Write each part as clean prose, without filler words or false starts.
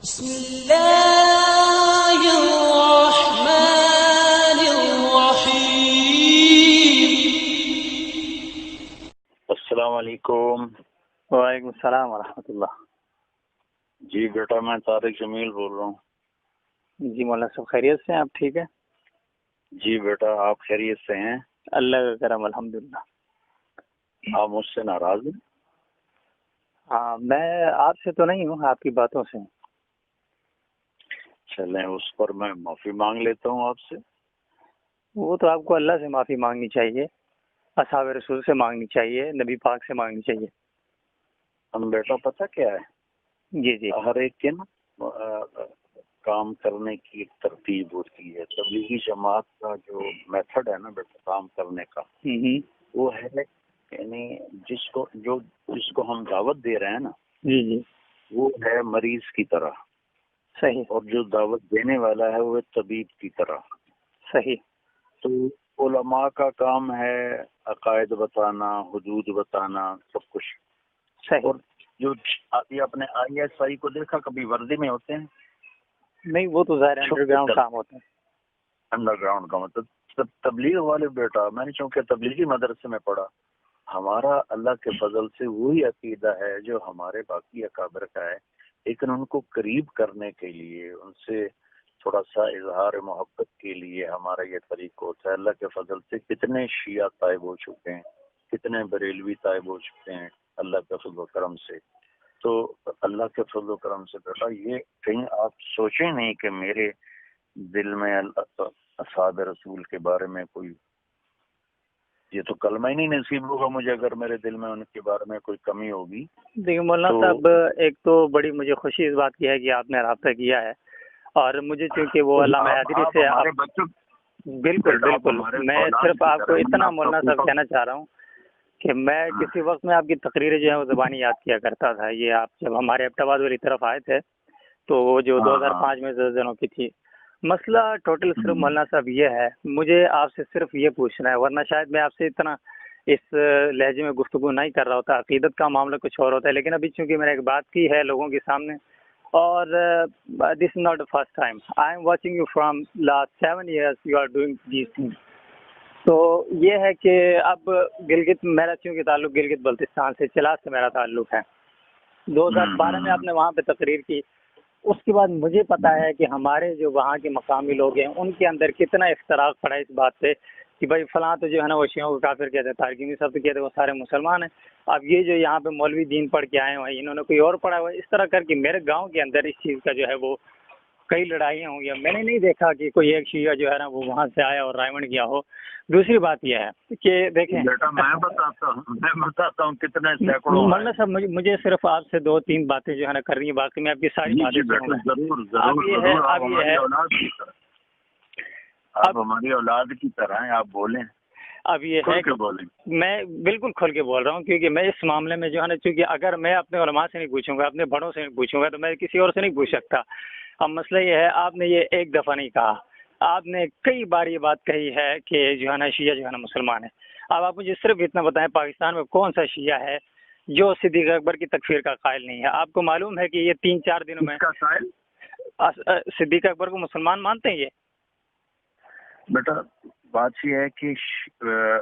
بسم الله الرحمن الرحيم. السلام علیکم. وعلیکم السلام ورحمۃ اللہ. جی بیٹا میں طارق جمیل بول رہا ہوں. جی مولانا صاحب خیریت سے ہیں؟ آپ ٹھیک ہے؟ جی بیٹا آپ خیریت سے ہیں؟ اللہ کا کرم الحمدللہ. آپ مجھ سے ناراض ہیں؟ ہاں میں آپ سے تو نہیں ہوں، آپ کی باتوں سے ہوں. چلیں اس پر میں معافی مانگ لیتا ہوں آپ سے. وہ تو آپ کو اللہ سے معافی مانگنی چاہیے، اصحاب رسول سے مانگنی چاہیے، نبی پاک سے مانگنی چاہیے. ہم بیٹا پتہ کیا ہے، جی جی ہر ایک کے نا کام کرنے کی ایک ترتیب ہوتی ہے. تبلیغی جماعت کا جو میتھڈ ہے نا بیٹا کام کرنے کا، وہ ہے یعنی جس کو ہم دعوت دے رہے ہیں نا، جی جی وہ ہے مریض کی طرح، صحیح اور جو دعوت دینے والا ہے وہ طبیب کی طرح. صحیح. تو علماء کا کام ہے عقائد بتانا، حدود بتانا، سب کچھ. صحیح. اور جو ابھی اپنے آئی ایس آئی کو دیکھا کبھی وردی میں ہوتے ہیں؟ نہیں وہ تو ظاہر انڈر گراؤنڈ کام ہوتا ہے. انڈر گراؤنڈ کا مطلب تبلیغ والے بیٹا، میں نے چونکہ تبلیغی مدرسے میں پڑھا، ہمارا اللہ کے فضل سے وہی عقیدہ ہے جو ہمارے باقی اکابر کا ہے، لیکن ان کو قریب کرنے کے لیے، ان سے تھوڑا سا اظہار محبت کے لیے ہمارا یہ طریقہ ہوتا ہے. اللہ کے فضل سے کتنے شیعہ طائب ہو چکے ہیں، کتنے بریلوی طائب ہو چکے ہیں اللہ کے فضل و کرم سے. تو اللہ کے فضل و کرم سے بیٹا یہ کہیں آپ سوچیں نہیں کہ میرے دل میں اصحاب رسول کے بارے میں کوئی، یہ تو کلمہ ہی نہیں نصیب ہوگا مجھے اگر میرے دل میں ان کے بارے میں کوئی کمی ہوگی. دیکھیے مولانا صاحب، ایک تو بڑی مجھے خوشی اس بات کی ہے کہ آپ نے رابطہ کیا ہے، اور مجھے چونکہ وہ علامہ حیدری سے بالکل بالکل میں صرف آپ کو اتنا مولانا صاحب کہنا چاہ رہا ہوں کہ میں کسی وقت میں آپ کی تقریریں جو ہے وہ زبانی یاد کیا کرتا تھا. یہ آپ جب ہمارے ایبٹ آباد والی طرف آئے تھے تو وہ جو 2005 میں زلزلوں کی تھی. مسئلہ ٹوٹل صرف مولانا صاحب یہ ہے، مجھے آپ سے صرف یہ پوچھنا ہے، ورنہ شاید میں آپ سے اتنا اس لہجے میں گفتگو نہیں کر رہا ہوتا، عقیدت کا معاملہ کچھ اور ہوتا ہے. لیکن ابھی چونکہ میں نے ایک بات کی ہے لوگوں کے سامنے، اور this is not the first time I am watching you from last 7 years you are doing these things. تو یہ ہے کہ اب گلگت، میرا چونکہ تعلق گلگت بلتستان سے، چلاس سے میرا تعلق ہے. 2012 میں آپ نے وہاں پہ تقریر کی. اس کے بعد مجھے پتا ہے کہ ہمارے جو وہاں کے مقامی لوگ ہیں ان کے اندر کتنا اختراق پڑا اس بات پہ کہ بھائی فلاں تو جو ہے نا وہ شیعوں کو کافر کہتے ہیں، تارکینی صاحب تو کہتے ہیں وہ سارے مسلمان ہیں. اب یہ جو یہاں پہ مولوی دین پڑھ کے آئے ہوئے ہیں، انہوں نے کوئی اور پڑھا ہوا ہے. اس طرح کر کے میرے گاؤں کے اندر اس چیز کا جو ہے وہ کئی لڑائیاں ہوں گی. میں نے نہیں دیکھا کہ کوئی ایک شیعہ جو ہے نا وہ وہاں سے آیا اور رائمنڈ کیا ہو. دوسری بات یہ ہے کہ دیکھیں بیٹا میں بتاتا ہوں کتنے سینکڑوں مولانا صاحب، مجھے صرف آپ سے 2-3 باتیں جو ہے نا کرنی ہے، باقی میں آپ کی ساری باتیں سنوں گا. آپ ہماری اولاد کی طرح ہیں، آپ بولیں. اب یہ ہے کہ میں بالکل کھل کے بول رہا ہوں، کیونکہ میں اس معاملے میں جو ہے نا، چونکہ اگر میں اپنے علماء سے نہیں پوچھوں گا، اپنے بڑوں سے نہیں پوچھوں گا، تو میں کسی اور سے نہیں پوچھ سکتا. اب مسئلہ یہ ہے، آپ نے یہ ایک دفعہ نہیں کہا، آپ نے کئی بار یہ بات کہی ہے کہ جو ہے نا شیعہ جو ہے نا مسلمان ہے. اب آپ مجھے صرف اتنا بتائیں، پاکستان میں کون سا شیعہ ہے جو صدیق اکبر کی تکفیر کا قائل نہیں ہے؟ آپ کو معلوم ہے کہ یہ 3-4 دنوں میں صدیق اکبر کو مسلمان مانتے ہیں یہ؟ بیٹا بات یہ ہے کہ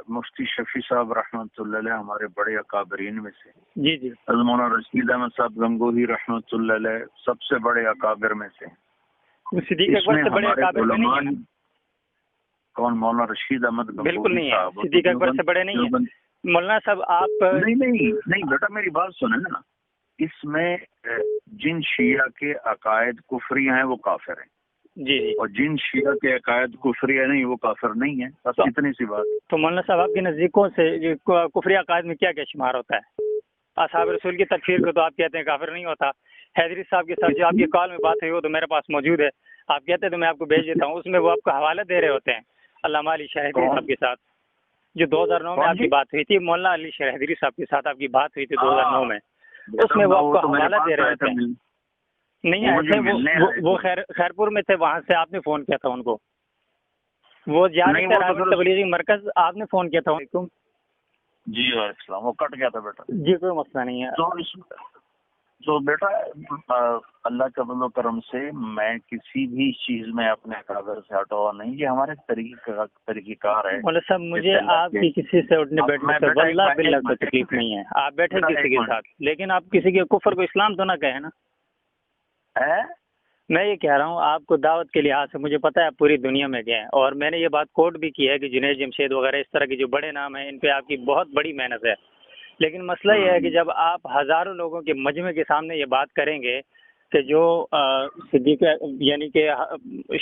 مفتی شفیع صاحب رحمۃ اللہ علیہ ہمارے بڑے اکابرین میں سے، جی جی، مولانا رشید احمد صاحب گنگوہی رحمۃ اللہ علیہ سب سے بڑے اکابر میں سے. صدیق اکبر سے بڑے اکابر میں نہیں ہیں. کون؟ مولانا رشید احمد گنگوہی بالکل نہیں ہے، صدیق اکبر سے بڑے نہیں ہیں. مولانا صاحب آپ نہیں بیٹا میری بات سنیں نا، اس میں جن شیعہ کے عقائد کفری ہیں وہ کافر ہیں، جی جی، اور جن شیعہ کے عقائد کفری نہیں وہ کافر نہیں ہیں. بس اتنی سی بات. تو مولانا صاحب آپ کے نزدیکوں سے کفری عقائد میں کیا کیا شمار ہوتا ہے؟ اصحاب رسول کی تکفیر کو تو آپ کہتے ہیں کافر نہیں ہوتا. حیدری صاحب کے ساتھ جو آپ کی کال میں بات ہوئی وہ تو میرے پاس موجود ہے، آپ کہتے ہیں تو میں آپ کو بھیج دیتا ہوں. اس میں وہ آپ کو حوالہ دے رہے ہوتے ہیں علامہ علی شاہ حیدری صاحب کے ساتھ، جو 2009 میں آپ کی بات ہوئی تھی. مولانا علی شاہ حیدری صاحب کے ساتھ آپ کی بات ہوئی تھی 2009 میں. اس میں وہ آپ کو حوالہ دے رہے ہوتے ہیں. نہیں آئے تھے وہ خیرپور میں تھے، وہاں سے آپ نے فون کیا تھا ان کو. وہ تبلیغی مرکز آپ نے فون کیا تھا. جی السلام، وہ کٹ گیا تھا بیٹا. جی کوئی مسئلہ نہیں ہے. تو بیٹا اللہ کے فضل و کرم سے میں کسی بھی چیز میں اپنے اکابر سے ہٹا ہوا نہیں. یہ ہمارے طریقہ کار ہے. مولانا صاحب مجھے آپ کی کسی سے اٹھنے بیٹھنے سے واللہ باللہ کوئی تکلیف نہیں ہے. آپ بیٹھے کسی کے ساتھ، لیکن آپ کسی کے کفر کو اسلام تو نہ کہیں نا. میں یہ کہہ رہا ہوں آپ کو دعوت کے لحاظ سے مجھے پتہ ہے آپ پوری دنیا میں گئے ہیں، اور میں نے یہ بات کوٹ بھی کی ہے کہ جنید جمشید وغیرہ اس طرح کے جو بڑے نام ہیں ان پہ آپ کی بہت بڑی محنت ہے. لیکن مسئلہ یہ ہے کہ جب آپ ہزاروں لوگوں کے مجمع کے سامنے یہ بات کریں گے کہ جو صدیق یعنی کہ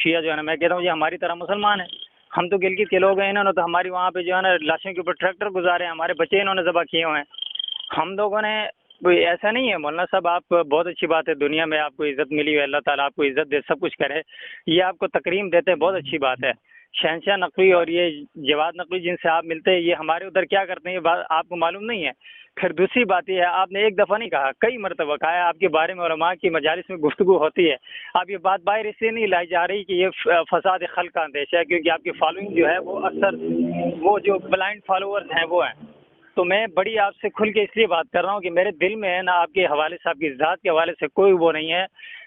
شیعہ جو ہے نا، میں کہتا ہوں یہ ہماری طرح مسلمان ہیں. ہم تو گلگت کے لوگ ہیں، انہوں نے تو ہماری وہاں پہ جو ہے نا لاشوں کے اوپر ٹریکٹر گزارے ہیں، ہمارے بچے انہوں نے ذبح کیے ہوئے ہیں. ہم لوگوں نے کوئی ایسا نہیں ہے. مولانا صاحب آپ بہت اچھی بات ہے، دنیا میں آپ کو عزت ملی ہے، اللہ تعالیٰ آپ کو عزت دے، سب کچھ کرے. یہ آپ کو تکریم دیتے ہیں، بہت اچھی بات ہے. شہنشاہ نقوی اور یہ جواد نقوی جن سے آپ ملتے ہیں، یہ ہمارے ادھر کیا کرتے ہیں یہ بات آپ کو معلوم نہیں ہے. پھر دوسری بات یہ ہے، آپ نے ایک دفعہ نہیں کہا، کئی مرتبہ کہا ہے، آپ کے بارے میں علماء کی مجالس میں گفتگو ہوتی ہے. آپ یہ بات باہر اس لیے نہیں لائی جا رہی کہ یہ فساد خلق کا اندیشہ ہے، کیونکہ آپ کی فالوئنگ جو ہے وہ اکثر وہ جو بلائنڈ فالوورز ہیں وہ ہیں. تو میں بڑی آپ سے کھل کے اس لیے بات کر رہا ہوں کہ میرے دل میں ہے نہ آپ کے حوالے سے، آپ کی ذات کے حوالے سے کوئی وہ نہیں ہے.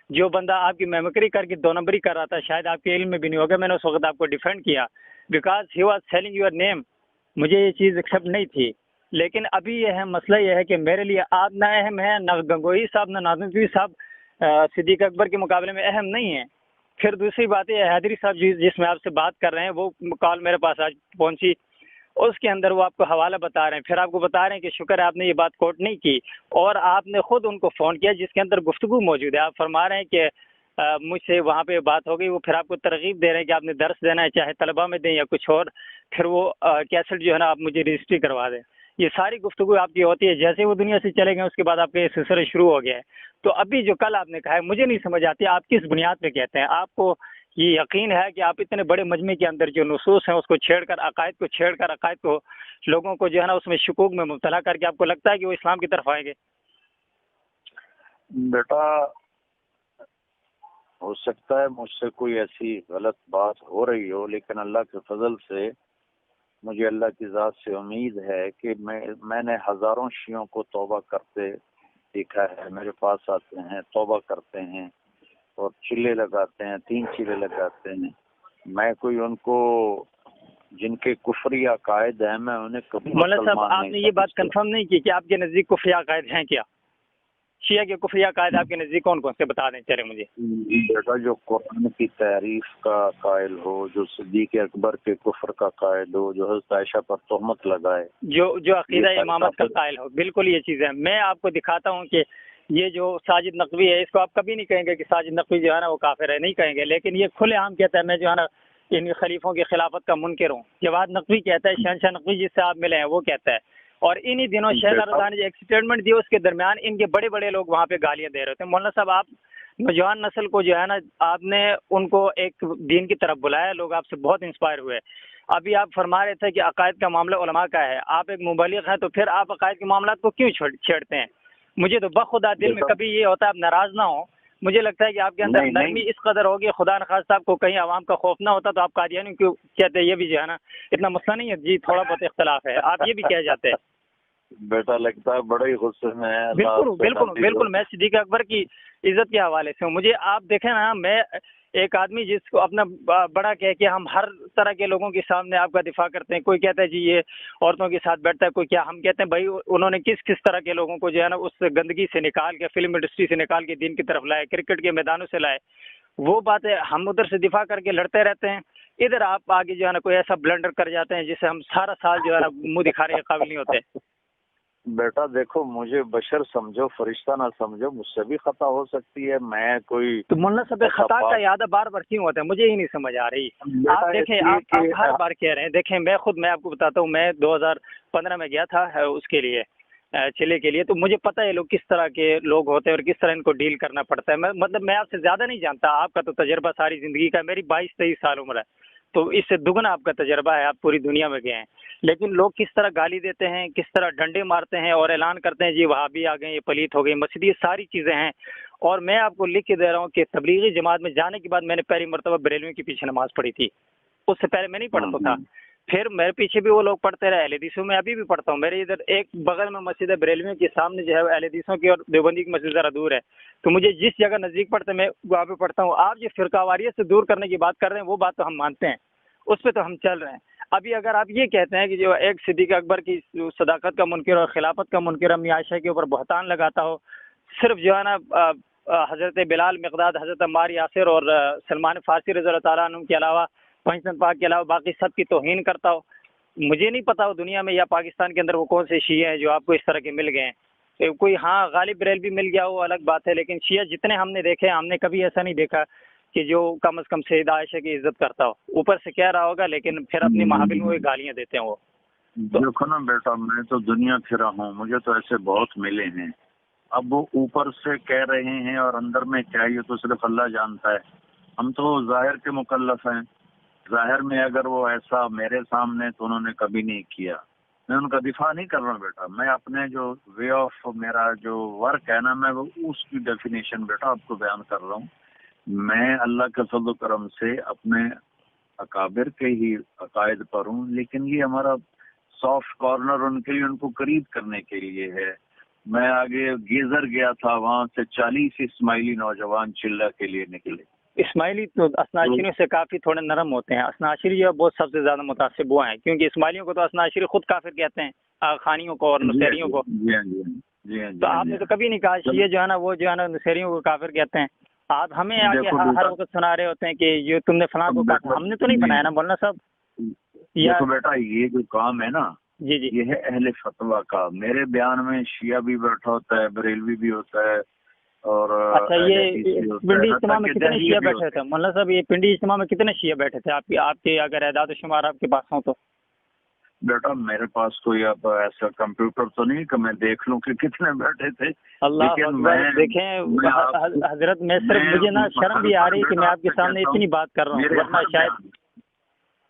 جو بندہ آپ کی میمکری کر کے دو نمبری کر رہا تھا، شاید آپ کے علم میں بھی نہیں ہوگا، میں نے اس وقت آپ کو ڈیفینڈ کیا because he was selling your name. مجھے یہ چیز ایکسیپٹ نہیں تھی. لیکن ابھی یہ ہے مسئلہ یہ ہے کہ میرے لیے آپ نہ اہم ہیں، نہ گنگوئی صاحب نہ ناظم صاحب صدیق اکبر کے مقابلے میں اہم نہیں ہیں. پھر دوسری بات یہ حیدری صاحب جس میں آپ سے بات کر رہے ہیں، وہ کال میرے پاس آج پہنچی، اس کے اندر وہ آپ کو حوالہ بتا رہے ہیں، پھر آپ کو بتا رہے ہیں کہ شکر ہے آپ نے یہ بات کوٹ نہیں کی، اور آپ نے خود ان کو فون کیا جس کے اندر گفتگو موجود ہے. آپ فرما رہے ہیں کہ مجھ سے وہاں پہ بات ہو گئی، وہ پھر آپ کو ترغیب دے رہے ہیں کہ آپ نے درس دینا ہے، چاہے طلباء میں دیں یا کچھ اور. پھر وہ کیسٹ جو ہے نا آپ مجھے رجسٹری کروا دیں. یہ ساری گفتگو آپ کی ہوتی ہے. جیسے وہ دنیا سے چلے گئے اس کے بعد آپ کا یہ سلسلہ شروع ہو گیا ہے. تو ابھی جو کل آپ نے کہا ہے مجھے نہیں سمجھ آتی آپ کس بنیاد پہ کہتے ہیں. آپ کو یہ یقین ہے کہ آپ اتنے بڑے مجمع کے اندر جو نصوص ہیں اس کو چھیڑ کر عقائد کو لوگوں کو جو ہے نا اس میں شکوک میں مبتلا کر کے آپ کو لگتا ہے کہ وہ اسلام کی طرف آئیں گے؟ بیٹا ہو سکتا ہے مجھ سے کوئی ایسی غلط بات ہو رہی ہو، لیکن اللہ کے فضل سے مجھے اللہ کی ذات سے امید ہے کہ میں نے ہزاروں شیعوں کو توبہ کرتے دیکھا ہے. میرے پاس آتے ہیں، توبہ کرتے ہیں اور چلے لگاتے ہیں، 3 چلے لگاتے ہیں. میں کوئی ان کو جن کے کفری عقائد ہیں میں انہیں کبھی مولانا صاحب آپ نے یہ بات کنفرم نہیں کی کہ آپ کے نزدیک کفری عقائد ہیں کیا؟ شیعہ کے کفری عقائد آپ کے نزدیک کون کون سے بتا دیں چلے مجھے. بیٹا جو قرآن کی تعریف کا قائل ہو، جو صدیق اکبر کے کفر کا قائل ہو، جو حضرت عائشہ پر تہمت لگائے، جو عقیدہ امامت کا قائل ہو، بالکل یہ چیزیں میں آپ کو دکھاتا ہوں کہ یہ جو ساجد نقوی ہے اس کو آپ کبھی نہیں کہیں گے کہ ساجد نقوی جو ہے نا وہ کافر ہے، نہیں کہیں گے. لیکن یہ کھلے عام کہتا ہے میں جو ہے نا ان خلیفوں کی خلافت کا منکر ہوں. جواد نقوی کہتا ہے، شہنشاہ نقوی جس سے آپ ملے ہیں وہ کہتا ہے. اور انہی دنوں شہزاد رضا نے جو ایک سٹیٹمنٹ دی اس کے درمیان ان کے بڑے بڑے لوگ وہاں پہ گالیاں دے رہے تھے. مولانا صاحب آپ نوجوان نسل کو جو ہے نا آپ نے ان کو ایک دین کی طرف بلایا، لوگ آپ سے بہت انسپائر ہوئے. ابھی آپ فرما رہے تھے کہ عقائد کا معاملہ علماء کا ہے، آپ ایک مبلغ ہیں تو پھر آپ عقائد کے معاملات کو کیوں چھیڑتے ہیں؟ مجھے تو بخدا دل میں کبھی یہ ہوتا ہے آپ ناراض نہ ہوں. مجھے لگتا ہے کہ آپ کے اندر نرمی اس قدر ہوگی، خدا نخواستہ آپ کو کہیں عوام کا خوف نہ ہوتا تو آپ قادیانی کیوں کہتے؟ یہ بھی جو ہے نا اتنا مسئلہ نہیں ہے جی، تھوڑا بہت اختلاف ہے، آپ یہ بھی کہہ جاتے ہیں. بیٹا لگتا ہے بڑے ہی غصے میں ہے. بالکل میں صدیق اکبر کی عزت کے حوالے سے ہوں. مجھے آپ دیکھیں نا، میں ایک آدمی جس کو اپنا بڑا کہہ کے ہم ہر طرح کے لوگوں کے سامنے آپ کا دفاع کرتے ہیں. کوئی کہتا ہے جی یہ عورتوں کے ساتھ بیٹھتا ہے، کوئی کیا. ہم کہتے ہیں بھائی انہوں نے کس طرح کے لوگوں کو جو ہے نا اس گندگی سے نکال کے، فلم انڈسٹری سے نکال کے دین کی طرف لائے، کرکٹ کے میدانوں سے لائے. وہ باتیں ہم ادھر سے دفاع کر کے لڑتے رہتے ہیں، ادھر آپ آگے جو ہے نا کوئی ایسا بلنڈر کر جاتے ہیں جسے ہم سارا سال جو ہے نا منہ دکھانے کے قابل نہیں ہوتے. بیٹا دیکھو مجھے بشر سمجھو، فرشتہ نہ سمجھو، مجھ سے بھی خطا ہو سکتی ہے. میں کوئی تو مولانا صاحب خطا کا یاد بار بار کیوں ہوتا ہے؟ مجھے ہی نہیں سمجھ آ رہی. آپ دیکھیں آپ ہر بار کہہ رہے ہیں. دیکھیں میں آپ کو بتاتا ہوں، میں 2015 میں گیا تھا اس کے لیے چلے کے لیے. تو مجھے پتہ ہے لوگ کس طرح کے لوگ ہوتے ہیں اور کس طرح ان کو ڈیل کرنا پڑتا ہے. میں آپ سے زیادہ نہیں جانتا، آپ کا تو تجربہ ساری زندگی کا، میری 22-23 سال عمر ہے، تو اس سے دگنا آپ کا تجربہ ہے، آپ پوری دنیا میں گئے ہیں. لیکن لوگ کس طرح گالی دیتے ہیں، کس طرح ڈنڈے مارتے ہیں اور اعلان کرتے ہیں جی وہابی آ گئے، یہ پلیت ہو گئی مسجد، یہ ساری چیزیں ہیں. اور میں آپ کو لکھ کے دے رہا ہوں کہ تبلیغی جماعت میں جانے کے بعد میں نے پہلی مرتبہ بریلویوں کے پیچھے نماز پڑھی تھی. اس سے پہلے میں نہیں پڑھتا تھا. پھر میرے پیچھے بھی وہ لوگ پڑھتے رہے، اہل حدیثوں میں ابھی بھی پڑھتا ہوں. میرے ادھر ایک بغل میں مسجد ہے بریلویوں کے سامنے جو ہے اہل حدیثوں کی اور دیوبندی کی مسجد ذرا دور ہے، تو مجھے جس جگہ نزدیک پڑتا ہے میں وہاں پہ پڑھتا ہوں. آپ جو فرقہ واریت سے دور کرنے کی بات کر رہے ہیں وہ بات تو ہم مانتے ہیں، اس پہ تو ہم چل رہے ہیں. ابھی اگر آپ یہ کہتے ہیں کہ جو ایک صدیق اکبر کی صداقت کا منکر اور خلافت کا منکر امی عائشہ کے اوپر بہتان لگاتا ہو، صرف جو ہے نا حضرت بلال، مقداد، حضرت عمار یاسر اور سلمان فارسی رضی اللہ تعالیٰ عنہ کے علاوہ، پنجتن پاک کے علاوہ باقی سب کی توہین کرتا ہو، مجھے نہیں پتا وہ دنیا میں یا پاکستان کے اندر وہ کون سے شیعہ ہیں جو آپ کو اس طرح کے مل گئے ہیں. کوئی ہاں غالب بریلوی مل گیا وہ الگ بات ہے، لیکن شیعہ جتنے ہم نے دیکھے ہم نے کبھی ایسا نہیں دیکھا کہ جو کم از کم سیدہ عائشہ کی عزت کرتا ہو. اوپر سے کہہ رہا ہوگا لیکن پھر اپنی محافل میں گالیاں دیتے ہیں وہ. دیکھو نا بیٹا، میں تو دنیا پھرا ہوں، مجھے تو ایسے بہت ملے ہیں. اب وہ اوپر سے کہہ رہے ہیں اور اندر میں کیا، یہ تو صرف اللہ جانتا ہے. ہم تو ظاہر کے مکلف ہیں. ظاہر میں اگر وہ ایسا میرے سامنے تو انہوں نے کبھی نہیں کیا. میں ان کا دفاع نہیں کر رہا ہوں بیٹا، میں اپنے جو وے آف میرا جو ورک ہے نا، میں وہ اس کی ڈیفینیشن بیٹا آپ کو بیان کر رہا ہوں. میں اللہ کے فضل و کرم سے اپنے اکابر کے ہی عقائد پر ہوں، لیکن یہ ہمارا سافٹ کارنر ان کے لیے، ان کو قریب کرنے کے لیے ہے. میں آگے گیزر گیا تھا، وہاں سے 40 اسماعیلی نوجوان چلہ کے لیے نکلے. اسماعیلی تو اسناشریوں سے کافی تھوڑے نرم ہوتے ہیں. اسناشری جو بہت سب سے زیادہ متاثر وہ ہیں، کیونکہ اسماعیلیوں کو تو اسناشری خود کافر کہتے ہیں، خانیوں کو اور نصیریوں کو. تو آپ نے تو کبھی نہیں کہا شیعہ جو ہے نا وہ جو ہے نا نصیریوں کو کافر کہتے ہیں. آپ ہمیں آگے ہر وقت سنا رہے ہوتے ہیں کہ یہ تم نے فلاں کو کہا. ہم نے تو نہیں بنایا نا مولانا صاحب. دیکھو بیٹا، یہ جو کام ہے نا، جی جی، یہ ہے اہل فتویٰ کا. میرے بیان میں شیعہ بھی بیٹھا ہوتا ہے، بریلوی بھی ہوتا ہے، اور اچھا یہ پنڈی اجتماع میں کتنے شیعہ بیٹھے تھے مولانا صاحب؟ یہ پنڈی اجتماع میں کتنے شیعہ بیٹھے تھے آپ کے اگر اعداد و شمار آپ کے پاس ہوں تو؟ بیٹا میرے پاس کوئی اب ایسا کمپیوٹر تو نہیں کہ میں دیکھ لوں کہ کتنے بیٹھے تھے. اللہ اکبر. دیکھیں حضرت، میں صرف مجھے نا شرم بھی آ رہی کہ میں آپ کے سامنے اتنی بات کر رہا ہوں، ورنہ شاید.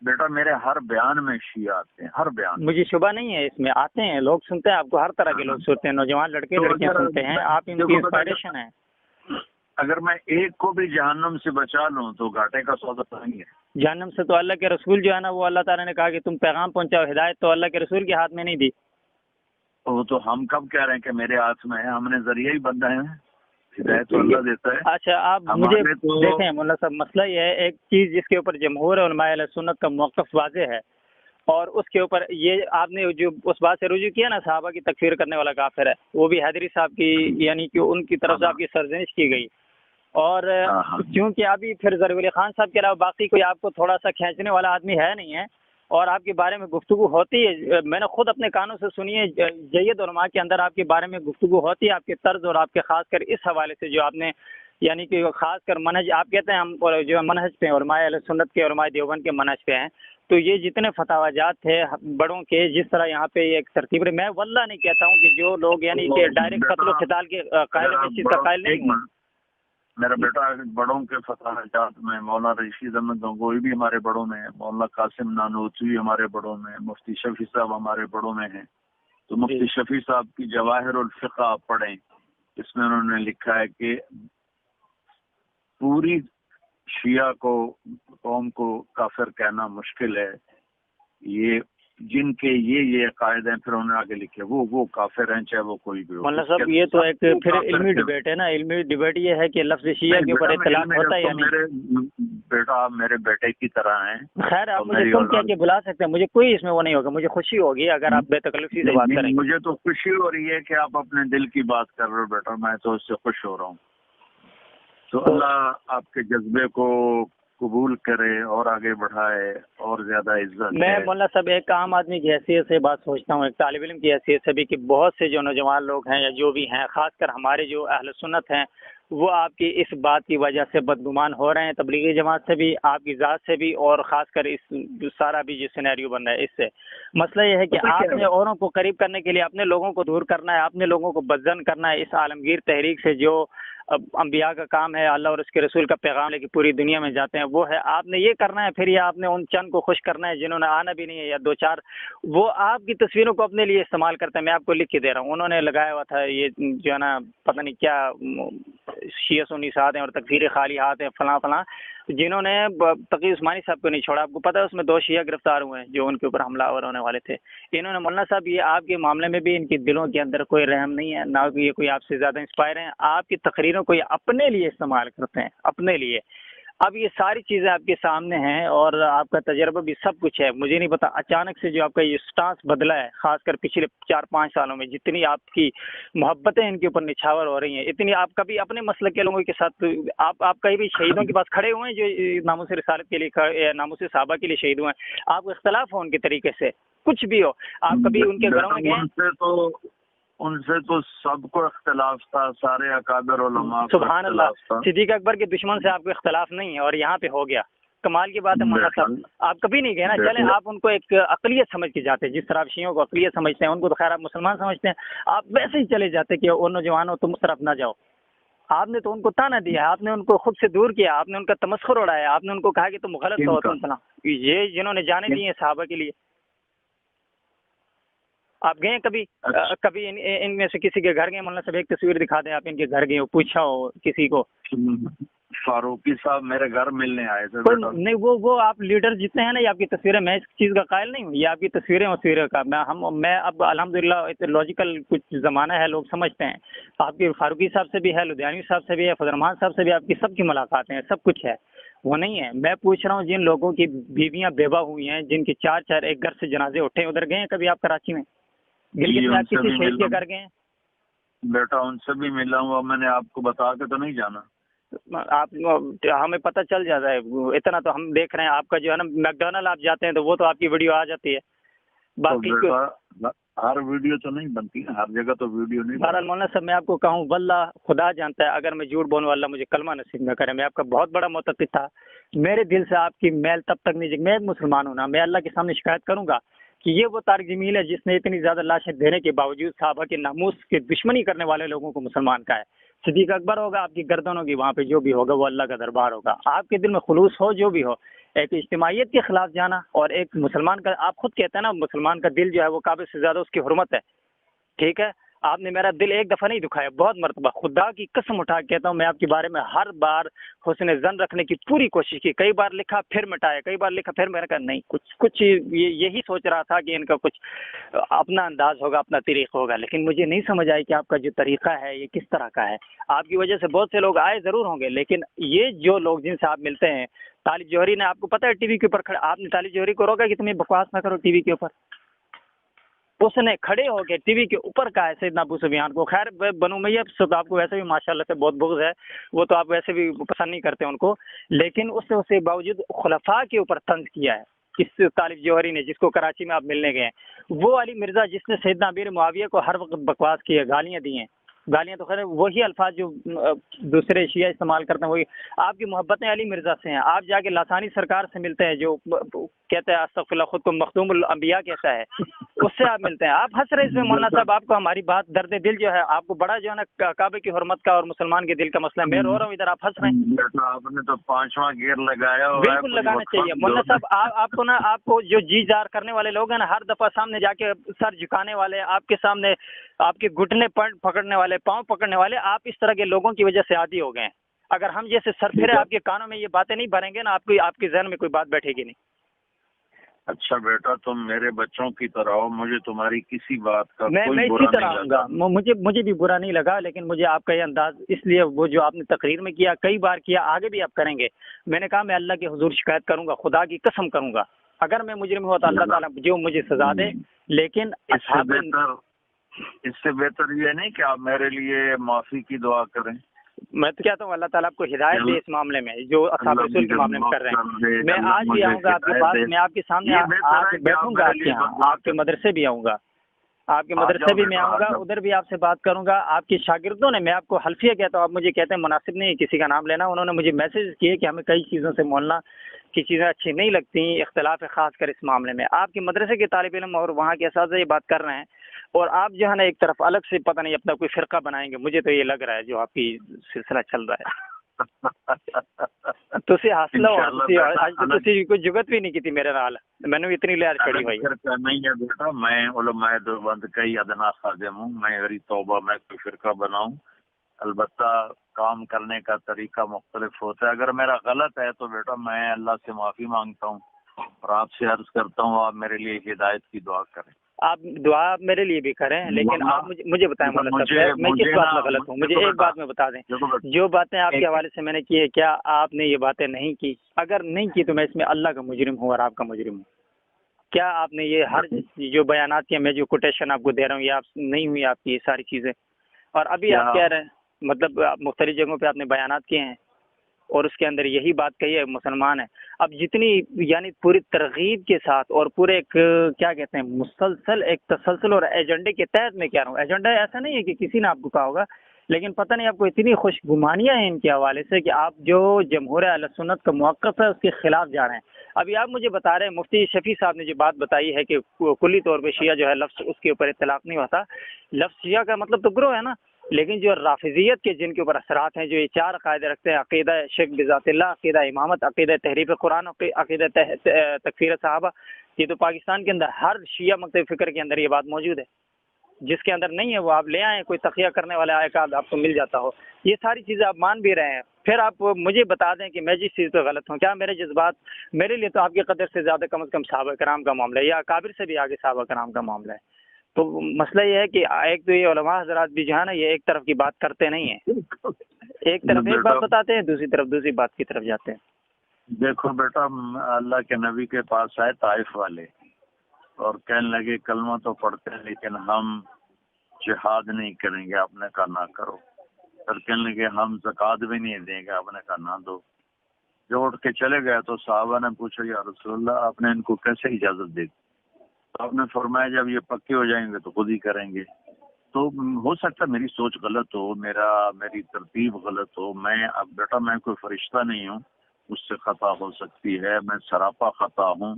بیٹا میرے ہر بیان میں شیعہ آتے ہیں، ہر بیان. مجھے شبہ نہیں ہے اس میں، آتے ہیں لوگ، سنتے ہیں آپ کو، ہر طرح کے لوگ سنتے ہیں، نوجوان لڑکے لڑکیاں سنتے ہیں، آپ ان کی انسپائریشن ہیں. اگر میں ایک کو بھی جہنم سے بچا لوں تو گھاٹے کا سودا نہیں ہے. جہنم سے تو اللہ کے رسول جو ہے نا وہ اللہ تعالیٰ نے کہا کہ تم پیغام پہنچاؤ، ہدایت تو اللہ کے رسول کے ہاتھ میں نہیں دی. وہ تو ہم کب کہہ رہے ہیں کہ میرے ہاتھ میں ہے؟ ہم نے ذریعہ ہی بندہ ہے، ہدایت تو اللہ دیتا ہے. اچھا آپ مجھے دیکھیں مولانا صاحب، مسئلہ یہ ہے ایک چیز جس کے اوپر جمہور علماء اہل سنت کا موقف واضح ہے، اور اس کے اوپر یہ آپ نے جو اس بات سے رجوع کیا نا صحابہ کی تکفیر کرنے والا کافر ہے، وہ بھی حیدری صاحب کی، یعنی کہ ان کی طرف سے آپ کی سرزنش کی گئی. اور کیونکہ ابھی پھر ظریف علی خان صاحب کے علاوہ باقی کوئی آپ کو تھوڑا سا کھینچنے والا آدمی ہے نہیں ہے، اور آپ کے بارے میں گفتگو ہوتی ہے، میں نے خود اپنے کانوں سے سنی ہے، جید علماء کے اندر آپ کے بارے میں گفتگو ہوتی ہے، آپ کے طرز اور آپ کے خاص کر اس حوالے سے جو آپ نے، یعنی کہ خاص کر منہج آپ کہتے ہیں ہم جو منہج پہ علماء اہل سنت کے، علماء دیوبند کے منہج پہ ہیں. تو یہ جتنے فتاوی جات تھے بڑوں کے، جس طرح یہاں پہ ایک ترتیب رہی، میں واللہ نہیں کہتا ہوں کہ جو لوگ یعنی کہ ڈائریکٹ قتل و قتال کے قائل ہیں، اس چیز کا قائل نہیں ہوں. میرا بیٹا بڑوں کے فتاوی جات میں مولانا رشید احمد گنگوئی بھی ہمارے بڑوں میں ہیں، مولانا قاسم نانوتوی ہمارے بڑوں میں، مفتی شفیع صاحب ہمارے بڑوں میں ہیں. تو مفتی شفیع صاحب کی جواہر الفقہ آپ پڑھیں، اس میں انہوں نے لکھا ہے کہ پوری شیعہ کو، قوم کو کافر کہنا مشکل ہے. یہ جن کے یہ عقائد ہیں، پھر انہوں نے آگے لکھے وہ کافر ہیں چاہے وہ کوئی بھی ہو. مولانا صاحب یہ تو ایک پھر علمی ڈیبیٹ ہے نا. علمی ڈیبیٹ یہ ہے کہ لفظ شیعہ کے اوپر اطلاق ہوتا ہے یا نہیں. بیٹا میرے بیٹے کی طرح ہیں. خیر آپ مجھے تم کہہ کے بلا سکتے ہیں، مجھے کوئی اس میں وہ نہیں ہوگا، مجھے خوشی ہوگی اگر آپ بے تکلفی سے بات کریں. مجھے تو خوشی ہو رہی ہے کہ آپ اپنے دل کی بات کر رہے ہو بیٹا، میں تو اس سے خوش ہو رہا ہوں. تو اللہ آپ کے جذبے کو قبول کرے اور آگے بڑھائے اور زیادہ عزت. میں مولانا صاحب ایک عام آدمی کی حیثیت سے بات سوچتا ہوں، ایک طالب علم کی حیثیت سے بھی، کہ بہت سے جو نوجوان لوگ ہیں یا جو بھی ہیں، خاص کر ہمارے جو اہل سنت ہیں، وہ آپ کی اس بات کی وجہ سے بدگمان ہو رہے ہیں، تبلیغی جماعت سے بھی، آپ کی ذات سے بھی، اور خاص کر اس سارا بھی جو سینیریو بن رہا ہے اس سے. مسئلہ یہ ہے کہ آپ نے اوروں کو قریب کرنے کے لیے اپنے لوگوں کو دور کرنا ہے، اپنے لوگوں کو بدزن کرنا ہے. اس عالمگیر تحریک سے جو انبیاء کا کام ہے، اللہ اور اس کے رسول کا پیغام لے کے پوری دنیا میں جاتے ہیں، وہ ہے آپ نے یہ کرنا ہے. پھر یہ آپ نے ان چند کو خوش کرنا ہے جنہوں نے آنا بھی نہیں ہے، یا دو چار وہ آپ کی تصویروں کو اپنے لیے استعمال کرتے ہیں. میں آپ کو لکھ کے دے رہا ہوں، انہوں نے لگایا ہوا تھا یہ جو ہے نا پتہ نہیں کیا شیعہ سنی ساتھ ہیں اور تکفیر خالی ہاتھ ہیں فلاں فلاں. جنہوں نے تقی عثمانی صاحب کو نہیں چھوڑا. آپ کو پتہ ہے اس میں 2 شیعہ گرفتار ہوئے ہیں جو ان کے اوپر حملہ آور ہونے والے تھے. انہوں نے مولانا صاحب یہ آپ کے معاملے میں بھی ان کے دلوں کے اندر کوئی رحم نہیں ہے، نہ یہ کوئی آپ سے زیادہ انسپائر ہیں. آپ کی تقریروں کو یہ اپنے لیے استعمال کرتے ہیں، اپنے لیے. اب یہ ساری چیزیں آپ کے سامنے ہیں اور آپ کا تجربہ بھی سب کچھ ہے. مجھے نہیں پتا اچانک سے جو آپ کا یہ سٹانس بدلا ہے، خاص کر پچھلے 4-5 سالوں میں جتنی آپ کی محبتیں ان کے اوپر نچھاور ہو رہی ہیں، اتنی آپ کبھی اپنے مسلک کے لوگوں کے ساتھ آپ کہیں بھی شہیدوں کے پاس کھڑے ہوئے ہیں جو ناموس رسالت کے لیے، ناموس صحابہ کے لیے شہید ہوئے ہیں. آپ کو اختلاف ہو ان کے طریقے سے، کچھ بھی ہو، آپ کبھی ان کے گھروں میں گئے؟ ان سے تو سب کو اختلاف تھا، سارے اکابر علماء. سبحان اللہ. صدیق اکبر کے دشمن سے آپ کو اختلاف نہیں ہے اور یہاں پہ ہو گیا. کمال کی بات ہے مولانا صاحب. آپ کبھی نہیں گئے نا. چلیں آپ ان کو ایک اقلیت سمجھ کے جاتے ہیں، جس طرح آپ شیعوں کو اقلیت سمجھتے ہیں، ان کو تو خیر آپ مسلمان سمجھتے ہیں. آپ ویسے ہی چلے جاتے کہ وہ نوجوانوں تم اس طرف نہ جاؤ. آپ نے تو ان کو تانا دیا، آپ نے ان کو خود سے دور کیا، آپ نے ان کا تمسخر اڑایا، آپ نے ان کو کہا کہ تم غلط ہو، تم فلاں. یہ جنہوں نے جانے دی ہیں صحابہ کے لیے. آپ گئے کبھی ان میں سے کسی کے گھر گئے؟ مولانا صاحب ایک تصویر دکھا دیں، آپ ان کے گھر گئے ہو، پوچھا ہو کسی کو؟ فاروقی صاحب میرے گھر ملنے آئے تھے. نہیں، وہ آپ لیڈر جتنے ہیں نا، یہ آپ کی تصویریں. میں اس چیز کا قائل نہیں ہوں، یہ آپ کی تصویریں وصویریں کا میں اب الحمدللہ لاجیکل کچھ زمانہ ہے، لوگ سمجھتے ہیں. آپ کے فاروقی صاحب سے بھی ہے، لدھیانوی صاحب سے بھی ہے، فضل الرحمان صاحب سے بھی آپ کی سب کی ملاقاتیں ہیں، سب کچھ ہے. وہ نہیں ہے. میں پوچھ رہا ہوں جن لوگوں کی بیویاں بیوہ ہوئی ہیں، جن کے 4 ایک گھر سے جنازے اٹھے، ادھر گئے ہیں کبھی آپ کراچی میں؟ گلگت میں آپ کسی شہید کے گھر گئے ہیں؟ بیٹا ان سے بھی ملا ہوں، میں نے آپ کو بتا کے تو نہیں جانا. آپ ہمیں پتہ چل جاتا ہے اتنا تو ہم دیکھ رہے ہیں. آپ کا جو ہے نا میک ڈونلڈ آپ جاتے ہیں تو وہ تو آپ کی ویڈیو آ جاتی ہے. باقی ہر ویڈیو تو نہیں بنتی، ہر جگہ تو ویڈیو نہیں. بہرحال مولانا صاحب میں آپ کو کہوں، واللہ خدا جانتا ہے اگر میں جھوٹ بولوں اللہ مجھے کلمہ نصیب نہ کرے. میں آپ کا بہت بڑا معتقد تھا، میرے دل سے آپ کی میل تب تک نہیں. میں ایک مسلمان ہوں نا، میں اللہ کے سامنے شکایت کروں گا کہ یہ وہ طارق جمیل ہے جس نے اتنی زیادہ لاشیں دینے کے باوجود صحابہ کے ناموس کی دشمنی کرنے والے لوگوں کو مسلمان کا ہے. صدیق اکبر ہوگا، آپ کی گردن ہوگی، وہاں پہ جو بھی ہوگا وہ اللہ کا دربار ہوگا. آپ کے دل میں خلوص ہو جو بھی ہو، ایک اجتماعیت کے خلاف جانا اور ایک مسلمان کا، آپ خود کہتے ہیں نا مسلمان کا دل جو ہے وہ کعبے سے زیادہ اس کی حرمت ہے. ٹھیک ہے، آپ نے میرا دل ایک دفعہ نہیں دکھایا، بہت مرتبہ. خدا کی قسم اٹھا کے کہتا ہوں، میں آپ کے بارے میں ہر بار حسن زن رکھنے کی پوری کوشش کی. کئی بار لکھا پھر مٹایا، کئی بار لکھا پھر میں نے کہا نہیں، کچھ یہی سوچ رہا تھا کہ ان کا کچھ اپنا انداز ہوگا، اپنا طریقہ ہوگا. لیکن مجھے نہیں سمجھ آئی کہ آپ کا جو طریقہ ہے یہ کس طرح کا ہے. آپ کی وجہ سے بہت سے لوگ آئے ضرور ہوں گے، لیکن یہ جو لوگ جن سے آپ ملتے ہیں، طالب جوہری نے، آپ کو پتہ ہے ٹی وی کے اوپر آپ نے طالب جوہری کو روکا کہ تمہیں بکواس نہ کرو ٹی وی کے اوپر. اس نے کھڑے ہو کے ٹی وی کے اوپر کہا ہے سیدنا ابو سفیان کو. خیر بنو امیہ تو آپ کو ویسے بھی ماشاءاللہ سے بہت بغض ہے، وہ تو آپ ویسے بھی پسند نہیں کرتے ان کو، لیکن اس نے اسے باوجود خلفاء کے اوپر طنز کیا ہے. اس طالب جوہری نے، جس کو کراچی میں آپ ملنے گئے ہیں، وہ علی مرزا جس نے سیدنا امیر معاویہ کو ہر وقت بکواس کی ہے، گالیاں دی ہیں. گالیاں تو خیر وہی الفاظ جو دوسرے شیعہ استعمال کرتے ہیں وہی. آپ کی محبتیں علی مرزا سے ہیں. آپ جا کے لاسانی سرکار سے ملتے ہیں جو کہتے ہیں استغفر اللہ، خود کو مخدوم الانبیاء کہتا ہے، اس سے آپ ملتے ہیں. آپ ہنس رہے اس میں مولانا صاحب. آپ کو ہماری بات درد دل جو ہے آپ کو بڑا جو ہے نا کعبے کی حرمت کا اور مسلمان کے دل کا مسئلہ ہے. میں رو رہا ہوں ادھر، آپ ہنس رہے ہیں. آپ نے تو 5واں گیئر لگایا ہوا ہے. بالکل لگانا چاہیے مولانا صاحب. آپ کو نا، آپ کو جو جی جار کرنے والے لوگ ہیں نا، ہر دفعہ سامنے جا کے سر جھکانے والے، آپ کے سامنے آپ کے گھٹنے پکڑنے والے، پاؤں پکڑنے والے، آپ اس طرح کے لوگوں کی وجہ سے عادی ہو گئے ہیں. اگر ہم جیسے سر پھرے آپ کے کانوں میں یہ باتیں نہیں بھریں گے نا، آپ کے ذہن میں کوئی بات بیٹھے گی نہیں. اچھا بیٹا، تم میرے بچوں کی طرح ہو، مجھے تمہاری کسی بات کا میں اسی طرح آؤں گا. مجھے بھی برا نہیں لگا، لیکن مجھے آپ کا یہ انداز اس لیے، وہ جو آپ نے تقریر میں کیا، کئی بار کیا، آگے بھی آپ کریں گے. میں نے کہا میں اللہ کے حضور شکایت کروں گا، خدا کی قسم کروں گا. اگر میں مجرم ہوا تو اللہ تعالیٰ جو مجھے سزا دے. لیکن اس سے بہتر یہ نہیں کہ آپ میرے لیے معافی کی دعا کریں. میں تو کہتا ہوں اللہ تعالیٰ آپ کو ہدایت دے اس معاملے میں جو اصحاب رسول کے معاملے میں کر رہے ہیں. میں آج بھی آؤں گا آپ کے پاس، میں آپ کے سامنے آ کے بیٹھوں گا، آپ کے یہاں، آپ کے مدرسے بھی آؤں گا، آپ کے مدرسے بھی میں آؤں گا، ادھر بھی آپ سے بات کروں گا. آپ کے شاگردوں نے، میں آپ کو حلفیہ کہتا ہوں، آپ مجھے کہتے ہیں مناسب نہیں کسی کا نام لینا، انہوں نے مجھے میسج کیے کہ ہمیں کئی چیزوں سے مولنا کی چیزیں اچھی نہیں لگتی، اختلاف ہے خاص کر اس معاملے میں. آپ کے مدرسے کے طالب علم اور وہاں کے اساتذہ یہ بات کر رہے ہیں، اور آپ جو ہے نا ایک طرف الگ سے پتہ نہیں اپنا کوئی فرقہ بنائیں گے. مجھے تو یہ لگ رہا ہے جو آپ کی سلسلہ چل رہا ہے. تسی حاصل ہو تسی کوئی جگت بھی نہیں کی میرے نال، میں نے اتنی لہر چڑھی ہوئی نہیں ہے بیٹا. میں علماء دیوبند کا ہی ادنا خادم ہوں. میں غری توبہ میں کوئی فرقہ بناؤں، البتہ کام کرنے کا طریقہ مختلف ہوتا ہے. اگر میرا غلط ہے تو بیٹا میں اللہ سے معافی مانگتا ہوں اور آپ سے عرض کرتا ہوں آپ میرے لیے ہدایت کی دعا کریں. آپ دعا میرے لیے بھی کریں، لیکن آپ مجھے بتائیں مولانا صاحب میں کس بات میں غلط ہوں؟ مجھے ایک بات میں بتا دیں، جو باتیں آپ کے حوالے سے میں نے کی ہے کیا آپ نے یہ باتیں نہیں کی؟ اگر نہیں کی تو میں اس میں اللہ کا مجرم ہوں اور آپ کا مجرم ہوں. کیا آپ نے یہ ہر جو بیانات کیے، میں جو کوٹیشن آپ کو دے رہا ہوں، یہ آپ نہیں ہوئی آپ کی یہ ساری چیزیں؟ اور ابھی آپ کہہ رہے ہیں مطلب مختلف جگہوں پہ آپ نے بیانات کیے ہیں اور اس کے اندر یہی بات کہی ہے مسلمان ہیں. اب جتنی یعنی پوری ترغیب کے ساتھ اور پورے ایک کیا کہتے ہیں مسلسل ایک تسلسل اور ایجنڈے کے تحت میں کہہ رہا ہوں، ایجنڈا ایسا نہیں ہے کہ کسی نے آپ کو کہا ہوگا، لیکن پتہ نہیں آپ کو اتنی خوش گمانیاں ہیں ان کے حوالے سے کہ آپ جو جمہور اہل سنت کا موقف ہے اس کے خلاف جا رہے ہیں. ابھی آپ مجھے بتا رہے ہیں مفتی شفیع صاحب نے جو بات بتائی ہے کہ کلی طور پہ شیعہ جو ہے لفظ اس کے اوپر اطلاق نہیں ہوتا. لفظ شیعہ کا مطلب تو گروہ ہے نا، لیکن جو رافضیت کے جن کے اوپر اثرات ہیں، جو یہ چار عقائد رکھتے ہیں، عقیدہ شرک بذات اللہ، عقیدہ امامت، عقیدہ تحریف قرآن، عقیدہ تکفیر صحابہ، یہ تو پاکستان کے اندر ہر شیعہ مکتب فکر کے اندر یہ بات موجود ہے. جس کے اندر نہیں ہے وہ آپ لے آئیں، کوئی تقیہ کرنے والا آئے گا آپ کو مل جاتا ہو. یہ ساری چیزیں آپ مان بھی رہے ہیں. پھر آپ مجھے بتا دیں کہ میں جس چیز پہ غلط ہوں، کیا میرے جذبات میرے لیے تو آپ کی قدر سے زیادہ کم از کم صحابہ کرام کا معاملہ ہے، یا اکابر سے بھی آگے صحابہ کرام کا معاملہ ہے. تو مسئلہ یہ ہے کہ ایک تو یہ علماء حضرات بھی جو ہے نا یہ ایک طرف کی بات کرتے نہیں ہیں، ایک طرف ایک بات بتاتے ہیں، دوسری طرف دوسری بات کی طرف جاتے ہیں. دیکھو بیٹا، اللہ کے نبی کے پاس آئے طائف والے اور کہنے لگے کلمہ تو پڑھتے ہیں لیکن ہم جہاد نہیں کریں گے. آپ نے کہا نہ کرو. پھر کہنے لگے ہم زکوٰۃ بھی نہیں دیں گے. آپ نے کہا نہ دو. جو اٹھ کے چلے گئے تو صحابہ نے پوچھا یا رسول اللہ آپ نے ان کو کیسے اجازت دی؟ تو آپ نے فرمایا جب یہ پکے ہو جائیں گے تو خود ہی کریں گے. تو ہو سکتا ہے میری سوچ غلط ہو، میری ترتیب غلط ہو. اب بیٹا میں کوئی فرشتہ نہیں ہوں، مجھ سے خطا ہو سکتی ہے، میں سراپا خطا ہوں.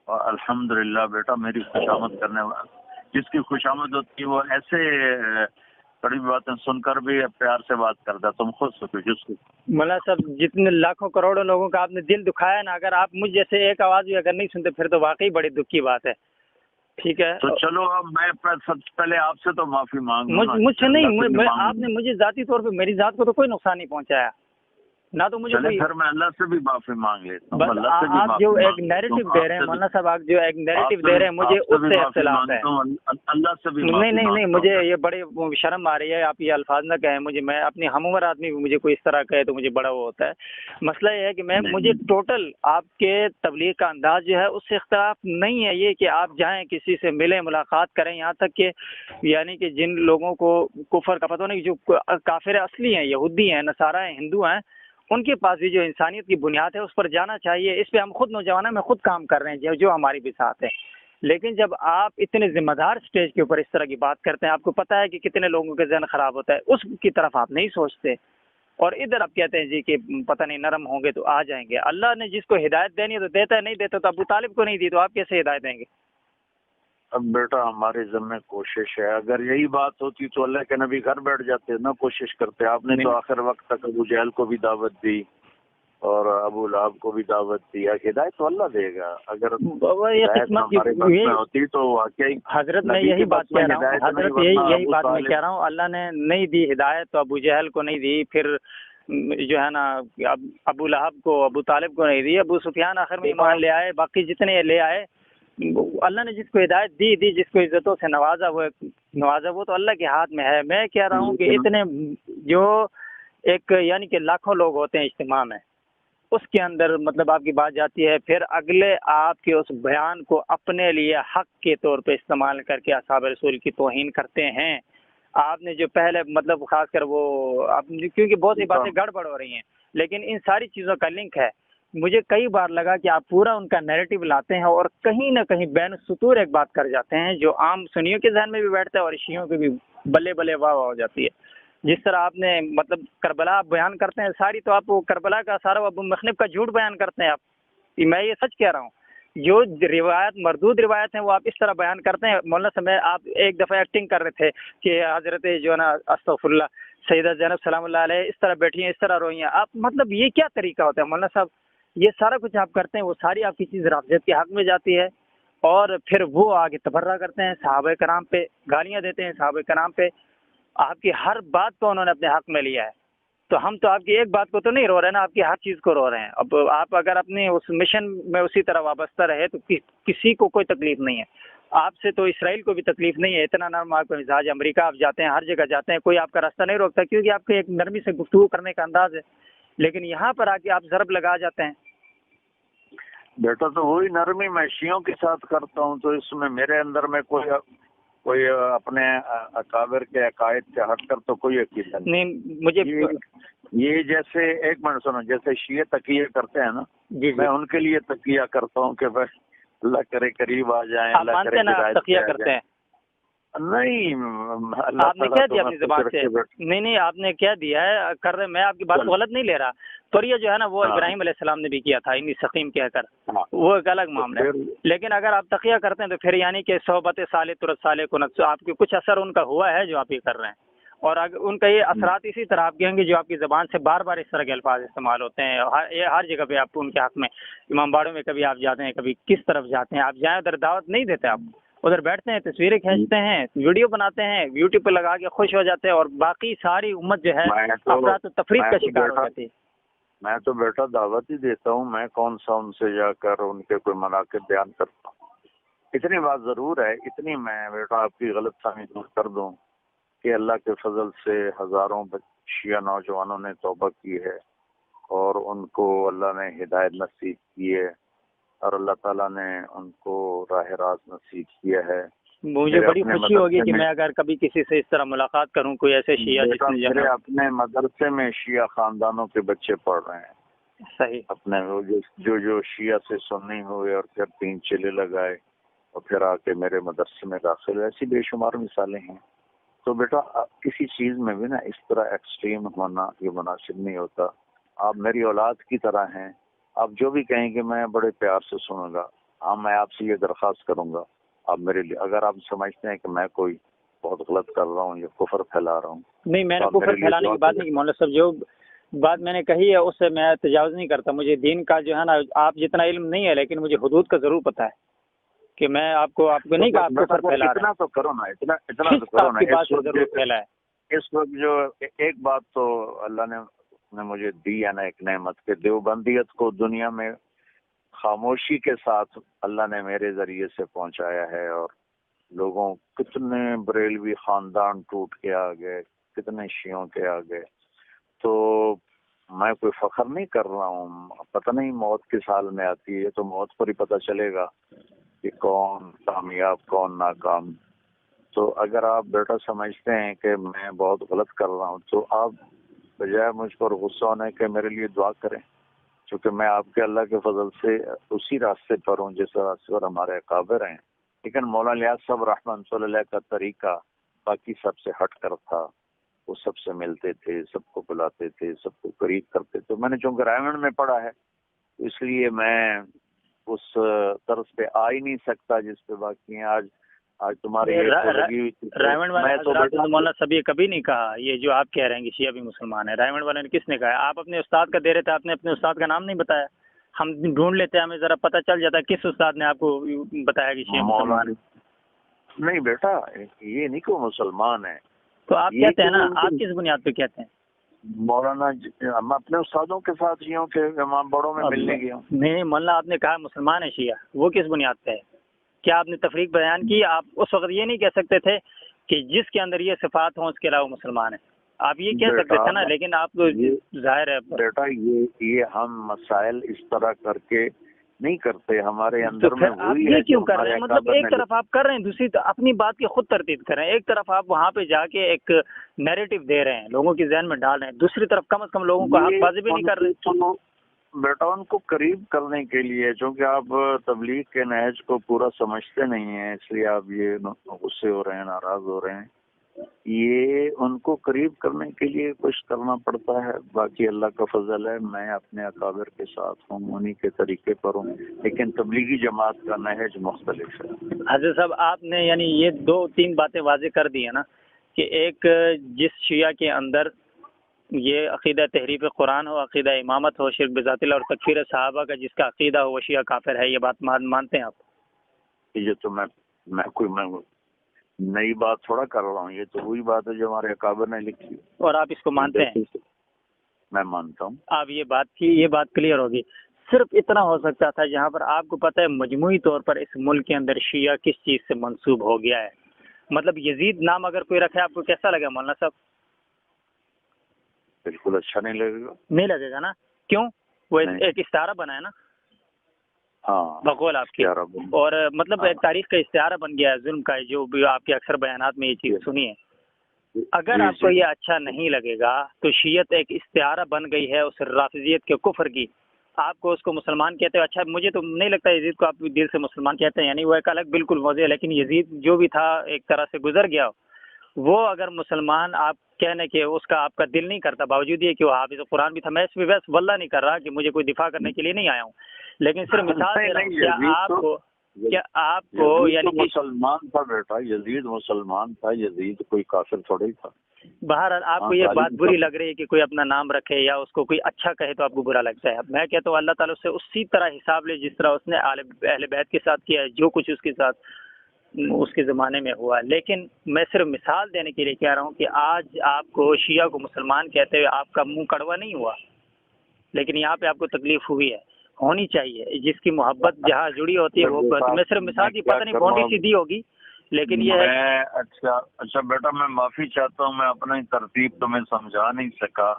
اور الحمدللہ بیٹا میری خوشامد کرنے والا جس کی خوشامد ہوتی ہے وہ ایسے بڑی باتیں سن کر بھی پیار سے بات کرتا. تم خود سوچو جس کو مولانا صاحب جتنے لاکھوں کروڑوں لوگوں کا آپ نے دل دکھایا نا، اگر آپ مجھ جیسے ایک آواز بھی اگر نہیں سنتے پھر تو واقعی بڑی دکھ کی بات ہے. ٹھیک ہے تو چلو اب میں سب سے پہلے آپ سے تو معافی مانگ مجھ سے نہیں، آپ نے مجھے ذاتی طور پہ میری ذات کو تو کوئی نقصان نہیں پہنچایا نہ تو مجھے کوئی. پھر میں اللہ سے بھی معافی مانگ لیتا ہوں. بس آپ جو ایک نیریٹو دے رہے ہیں مولانا صاحب، آپ جو ایک نیریٹو دے رہے ہیں مجھے اس سے اختلاف ہے. اللہ سے بھی نہیں مجھے یہ بڑے شرم آ رہی ہے. آپ یہ الفاظ نہ کہیں مجھے، میں اپنی ہم عمر آدمی بھی مجھے کوئی اس طرح کہے تو مجھے بڑا وہ ہوتا ہے. مسئلہ یہ ہے کہ مجھے ٹوٹل آپ کے تبلیغ کا انداز جو ہے اس سے اختلاف نہیں ہے. یہ کہ آپ جائیں کسی سے ملیں ملاقات کریں، یہاں تک کہ یعنی کہ جن لوگوں کو کفر کا پتہ نہیں، جو کافر اصلی ہیں، یہودی ہیں، نصارہ ہیں، ہندو ہیں، ان کے پاس بھی جو انسانیت کی بنیاد ہے اس پر جانا چاہیے. اس پہ ہم خود نوجوانوں میں خود کام کر رہے ہیں جو ہماری بھی ساتھ ہے. لیکن جب آپ اتنے ذمہ دار سٹیج کے اوپر اس طرح کی بات کرتے ہیں، آپ کو پتہ ہے کہ کتنے لوگوں کے ذہن خراب ہوتا ہے، اس کی طرف آپ نہیں سوچتے اور ادھر آپ کہتے ہیں جی کہ پتہ نہیں نرم ہوں گے تو آ جائیں گے. اللہ نے جس کو ہدایت دینی ہے تو دیتا ہے، نہیں دیتا تو ابو طالب کو نہیں دی تو آپ کیسے ہدایت دیں گے؟ اب بیٹا ہمارے ذمہ کوشش ہے. اگر یہی بات ہوتی تو اللہ کے نبی گھر بیٹھ جاتے، نہ کوشش کرتے. آپ نے تو آخر وقت تک ابو جہل کو بھی دعوت دی اور ابو لہب کو بھی دعوت دی. ہدایت تو اللہ دے گا. اگر ہوتی تو واقعی حضرت میں یہی بات کہہ رہا ہوں، حضرت یہی بات میں کہہ رہا ہوں. اللہ نے نہیں دی ہدایت تو ابو جہل کو نہیں دی، پھر جو ہے نا ابو لہب کو، ابو طالب کو نہیں دی. ابو سفیان آخر میں ایمان لے آئے، باقی جتنے لے آئے. اللہ نے جس کو ہدایت دی، جس کو عزتوں سے نوازا وہ تو اللہ کے ہاتھ میں ہے. میں کہہ رہا ہوں کہ اتنے جو ایک یعنی کہ لاکھوں لوگ ہوتے ہیں اجتماع میں، اس کے اندر مطلب آپ کی بات جاتی ہے، پھر اگلے آپ کے اس بیان کو اپنے لیے حق کے طور پہ استعمال کر کے اصحاب رسول کی توہین کرتے ہیں. آپ نے جو پہلے مطلب خاص کر وہ کیونکہ بہت سی باتیں گڑبڑ ہو رہی ہیں، لیکن ان ساری چیزوں کا لنک ہے. مجھے کئی بار لگا کہ آپ پورا ان کا نیریٹو لاتے ہیں اور کہیں نہ کہیں بین السطور ایک بات کر جاتے ہیں جو عام سنیوں کے ذہن میں بھی بیٹھتا ہے اور شیعوں کے بھی بلے بلے واہ واہ ہو جاتی ہے. جس طرح آپ نے مطلب کربلا آپ بیان کرتے ہیں ساری، تو آپ کربلا کا سارا ابو مخنف کا جھوٹ بیان کرتے ہیں. آپ میں یہ سچ کہہ رہا ہوں، جو روایت مردود روایت ہیں وہ آپ اس طرح بیان کرتے ہیں. مولانا صاحب آپ ایک دفعہ ایکٹنگ کر رہے تھے کہ حضرت جو ہے نا استغفر اللہ سیدہ زینب سلام اللہ علیہ اس طرح بیٹھی ہیں، اس طرح روئی ہیں. آپ مطلب یہ کیا طریقہ ہوتا ہے مولانا صاحب؟ یہ سارا کچھ آپ کرتے ہیں، وہ ساری آپ کی چیز رافضیت کے حق میں جاتی ہے اور پھر وہ آگے تبرہ کرتے ہیں، صحابہ کرام پہ گالیاں دیتے ہیں، صحابہ کرام پہ آپ کی ہر بات کو انہوں نے اپنے حق میں لیا ہے. تو ہم تو آپ کی ایک بات کو تو نہیں رو رہے نا، آپ کی ہر چیز کو رو رہے ہیں. اب آپ اگر اپنے اس مشن میں اسی طرح وابستہ رہے تو کسی کو کوئی تکلیف نہیں ہے. آپ سے تو اسرائیل کو بھی تکلیف نہیں ہے، اتنا نرم آپ کا مزاج. امریکہ آپ جاتے ہیں، ہر جگہ جاتے ہیں، کوئی آپ کا راستہ نہیں روکتا کیونکہ آپ کے ایک نرمی سے گفتگو کرنے کا انداز ہے. لیکن یہاں پر آ کے آپ ضرب لگا جاتے ہیں. بیٹا تو وہی نرمی میں شیعوں کے ساتھ کرتا ہوں، تو اس میں میرے اندر میں کوئی اپنے اکابر کے عقائد سے ہٹ کر تو کوئی عقیدہ نہیں. مجھے یہ جیسے ایک منٹ سنو، جیسے شیعہ تقیہ کرتے ہیں نا، جی میں ان کے لیے تقیہ کرتا ہوں کہ بس اللہ کرے قریب آ جائیں، آپ اللہ مانتے کرے ہیں نا، آپ ہدایت تقیہ پہ آ کرتے جائیں. ہیں. نہیں آپ نے کہہ دیا اپنی زبان سے. نہیں آپ نے کہہ دیا ہے کر رہے. میں آپ کی بات کو غلط نہیں لے رہا. توریہ جو ہے نا وہ ابراہیم علیہ السلام نے بھی کیا تھا، انی سقیم کہہ کر، وہ ایک الگ معاملہ ہے. لیکن اگر آپ تقیہ کرتے ہیں تو پھر یعنی کہ صحبت صالح ترت صالح کنت، آپ کے کچھ اثر ان کا ہوا ہے جو آپ یہ کر رہے ہیں. اور اگر ان کا یہ اثرات اسی طرح آپ کہیں گے جو آپ کی زبان سے بار بار اس طرح کے الفاظ استعمال ہوتے ہیں ہر جگہ پہ آپ ان کے حق میں. امام باڑوں میں کبھی آپ جاتے ہیں، کبھی کس طرف جاتے ہیں، آپ جائیں ادھر دعوت نہیں دیتے، آپ ادھر بیٹھتے ہیں، تصویریں کھینچتے ہیں، ویڈیو بناتے ہیں، یوٹیوب پہ لگا کے خوش ہو جاتے ہیں، اور باقی ساری امت جو ہے افراط و تفریق کا شکار ہو جاتی ہے. میں تو بیٹا دعوت ہی دیتا ہوں، میں کون سا ان سے جا کر ان کے کوئی مناقب بیان کرتا ہوں. اتنی بات ضرور ہے، اتنی میں بیٹا آپ کی غلط فہمی دور کر دوں کہ اللہ کے فضل سے ہزاروں شیعہ نوجوانوں نے توبہ کی ہے اور ان کو اللہ نے ہدایت نصیب کی ہے، اور اللہ تعالیٰ نے ان کو راہ راست نصیب کیا ہے. مجھے بڑی خوشی ہوگی کہ میں اگر کبھی کسی سے اس طرح ملاقات کروں، کوئی ایسے شیعہ جس نے میرے اپنے مدرسے میں شیعہ خاندانوں کے بچے پڑھ رہے ہیں. صحیح. اپنے جو شیعہ سے سنی ہوئے اور پھر 3 چلے لگائے اور پھر آ کے میرے مدرسے میں داخل ہوئے، ایسی بے شمار مثالیں ہیں. تو بیٹا کسی چیز میں بھی نا اس طرح ایکسٹریم ہونا یہ مناسب نہیں ہوتا. آپ میری اولاد کی طرح ہیں، آپ جو بھی کہیں گے میں بڑے پیار سے سنوں گا. ہاں میں آپ سے یہ درخواست کروں گا، آپ میرے لیے اگر آپ سمجھتے ہیں کہ میں کوئی بہت غلط کر رہا ہوں یا کفر پھیلا رہا ہوں. نہیں، میں نے کفر پھیلانے کی بات نہیں کی مولانا صاحب، جو بات میں نے کہی ہے اس سے میں تجاوز نہیں کرتا. مجھے دین کا جو ہے نا آپ جتنا علم نہیں ہے، لیکن مجھے حدود کا ضرور پتہ ہے کہ میں آپ کو نہیں کہا آپ کفر پھیلا رہا ہوں. اتنا تو کرو نا، اتنا تو کرو نا. اس وقت جو ایک بات تو اللہ نے مجھے دی ہے نا ایک نعمت، کہ دیوبندیت کو دنیا میں خاموشی کے ساتھ اللہ نے میرے ذریعے سے پہنچایا ہے، اور لوگوں کتنے بریلوی خاندان ٹوٹ کے آ گئے، کتنے شیعوں کے آ گئے. تو میں کوئی فخر نہیں کر رہا ہوں. پتہ نہیں موت کس حال میں آتی ہے، تو موت پر ہی پتہ چلے گا کہ کون کامیاب کون ناکام. تو اگر آپ بیٹا سمجھتے ہیں کہ میں بہت غلط کر رہا ہوں تو آپ بجائے مجھ پر غصہ ہونے کے میرے لیے دعا کریں، کیونکہ میں آپ کے اللہ کے فضل سے اسی راستے پر ہوں جس راستے پر ہمارے اکابر ہیں. لیکن مولانا الیاس صاحب رحمۃ اللہ علیہ کا طریقہ باقی سب سے ہٹ کر تھا. وہ سب سے ملتے تھے، سب کو بلاتے تھے، سب کو قریب کرتے تھے. میں نے چونکہ رائمنڈ میں پڑھا ہے اس لیے میں اس طرز پہ آ ہی نہیں سکتا جس پہ باقی ہیں. آج تمہاری رائمنڈ والے حضرات نے مولانا صاحب یہ کبھی نہیں کہا یہ جو آپ کہہ رہے ہیں کہ شیعہ بھی مسلمان ہے. رائمنڈ والے نے کس نے کہا؟ آپ اپنے استاد کا دے رہے تھے، آپ نے اپنے استاد کا نام نہیں بتایا. ہم ڈھونڈ لیتے ہیں، ہمیں ذرا پتہ چل جاتا ہے کس استاد نے آپ کو بتایا کہ شیعہ مسلمان ہے. نہیں بیٹا یہ نہیں کہ وہ مسلمان ہے. تو آپ کہتے ہیں نا، آپ کس بنیاد پہ کہتے ہیں؟ مولانا ہم اپنے استادوں کے ساتھ شیعوں کے امام بڑوں میں ملنے گیا ہوں. نہیں مولانا، آپ نے کہا مسلمان ہے شیعہ، وہ کس بنیاد پہ ہے؟ کیا آپ نے تفریق بیان کی؟ آپ اس وقت یہ نہیں کہہ سکتے تھے کہ جس کے اندر یہ صفات ہوں اس کے علاوہ مسلمان ہے؟ آپ یہ کہہ سکتے تھے نا، لیکن آپ کو ظاہر ہے بیٹا یہ ہم مسائل اس طرح کر کے نہیں کرتے. ہمارے اندر میں وہی ہے. یہ کیوں کر رہے ہیں؟ مطلب ایک طرف آپ کر رہے ہیں، دوسری اپنی بات کی خود تردید کر رہے ہیں. ایک طرف آپ وہاں پہ جا کے ایک نیریٹو دے رہے ہیں، لوگوں کی ذہن میں ڈال رہے ہیں، دوسری طرف کم از کم لوگوں کو حق بازی بھی نہیں کر رہے. بیٹا ان کو قریب کرنے کے لیے، چونکہ آپ تبلیغ کے نہج کو پورا سمجھتے نہیں ہیں، اس لیے آپ یہ غصے ہو رہے ہیں، ناراض ہو رہے ہیں. یہ ان کو قریب کرنے کے لیے کچھ کرنا پڑتا ہے. باقی اللہ کا فضل ہے، میں اپنے اکابر کے ساتھ ہوں، انہی کے طریقے پر ہوں، لیکن تبلیغی جماعت کا نہج مختلف ہے. حضرت صاحب آپ نے یعنی یہ 2-3 باتیں واضح کر دی ہیں نا، کہ ایک جس شیعہ کے اندر یہ عقیدہ تحریف قرآن ہو، عقیدہ امامت ہو، شرک بذات اللہ اور تکفیر صحابہ کا جس کا عقیدہ ہو وہ شیعہ کافر ہے. یہ بات مانتے ہیں آپ؟ یہ تو میں کوئی نئی بات تھوڑا کر رہا ہوں، یہ تو وہی بات ہے جو ہمارے اکابر نے لکھی، اور آپ اس کو مانتے ہیں؟ میں مانتا ہوں. اب یہ بات کلیئر ہوگی. صرف اتنا ہو سکتا تھا جہاں پر آپ کو پتہ ہے مجموعی طور پر اس ملک کے اندر شیعہ کس چیز سے منسوب ہو گیا ہے. مطلب یزید نام اگر کوئی رکھے آپ کو کیسا لگا مولانا صاحب؟ بالکل اچھا نہیں لگے گا. نہیں لگے گا نا. کیوں؟ وہ ایک استعارہ بنا ہے نا. ہاں بقول آپ کی. اور مطلب ایک تاریخ کا استعارہ بن گیا ہے ظلم کا، جو بھی آپ کے اکثر بیانات میں یہ چیز سنی ہے. اگر آپ کو یہ اچھا نہیں لگے گا تو شیعت ایک استعارہ بن گئی ہے اس رافضیت کے کفر کی. آپ کو اس کو مسلمان کہتے ہو. اچھا مجھے تو نہیں لگتا یزید کو آپ دل سے مسلمان کہتے ہیں، یعنی وہ ایک الگ بالکل موضوع ہے. لیکن یزید جو بھی تھا ایک طرح سے گزر گیا، وہ اگر مسلمان آپ کہنے کہ اس کا آپ کا دل نہیں کرتا، باوجود یہ کہ وہ حافظ قرآن بھی تھا. میں اس پہ بس واللہ نہیں کر رہا کہ مجھے کوئی دفاع کرنے کے لیے نہیں آیا ہوں، لیکن صرف مثال دے رہا ہوں. کیا آپ کو یعنی مسلمان تھا بیٹا، یزید مسلمان تھا، یزید کوئی کافر تھوڑا ہی تھا. بہرحال آپ کو یہ بات بری لگ رہی ہے کہ کوئی اپنا نام رکھے یا اس کو کوئی اچھا کہے تو آپ کو برا لگتا ہے. میں کہتا ہوں اللہ تعالیٰ سے اسی طرح حساب لے جس طرح اس نے اہل بیت کے ساتھ کیا ہے، جو کچھ اس کے ساتھ اس کے زمانے میں ہوا. لیکن میں صرف مثال دینے کے لیے کہہ رہا ہوں کہ آج آپ کو شیعہ کو مسلمان کہتے ہوئے آپ کا منہ کڑوا نہیں ہوا، لیکن یہاں پہ آپ کو تکلیف ہوئی ہے. ہونی چاہیے، جس کی محبت جہاں جڑی ہوتی ہے وہ. میں صرف مثال کی پتہ نہیں کون سی دی ہوگی، لیکن یہ ہے. اچھا بیٹا، میں معافی چاہتا ہوں، میں اپنی ترتیب تمہیں سمجھا نہیں سکا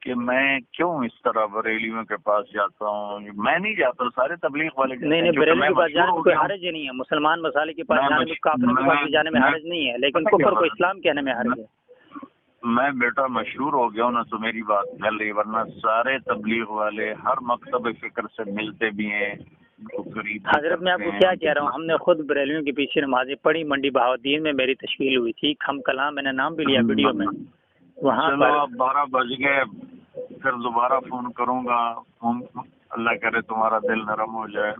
کہ میں کیوں اس طرح بریلیوں کے پاس جاتا ہوں. میں نہیں جاتا، سارے تبلیغ والے نہیں بریلی کے پاس جانے میں کوئی حرج نہیں ہے. مسلمان مسالے کے پاس جانے میں، کافروں کے پاس جانے میں حرج نہیں ہے، لیکن کفر کو اسلام کہنے میں حرج ہے. میں بیٹا مشہور ہو گیا ہوں نا تو میری بات چل رہی، ورنہ سارے تبلیغ والے ہر مکتب فکر سے ملتے بھی ہیں. حضرت میں آپ کو کیا کہہ رہا ہوں، ہم نے خود بریلیوں کے پیچھے نمازیں پڑھی. منڈی بہاؤدین میں میری تشکیل ہوئی تھی. کھم کلام میں نے نام بھی لیا ویڈیو میں. وہاں پر 12 بج گئے، پھر دوبارہ فون کروں گا. اللہ کرے تمہارا دل نرم ہو جائے.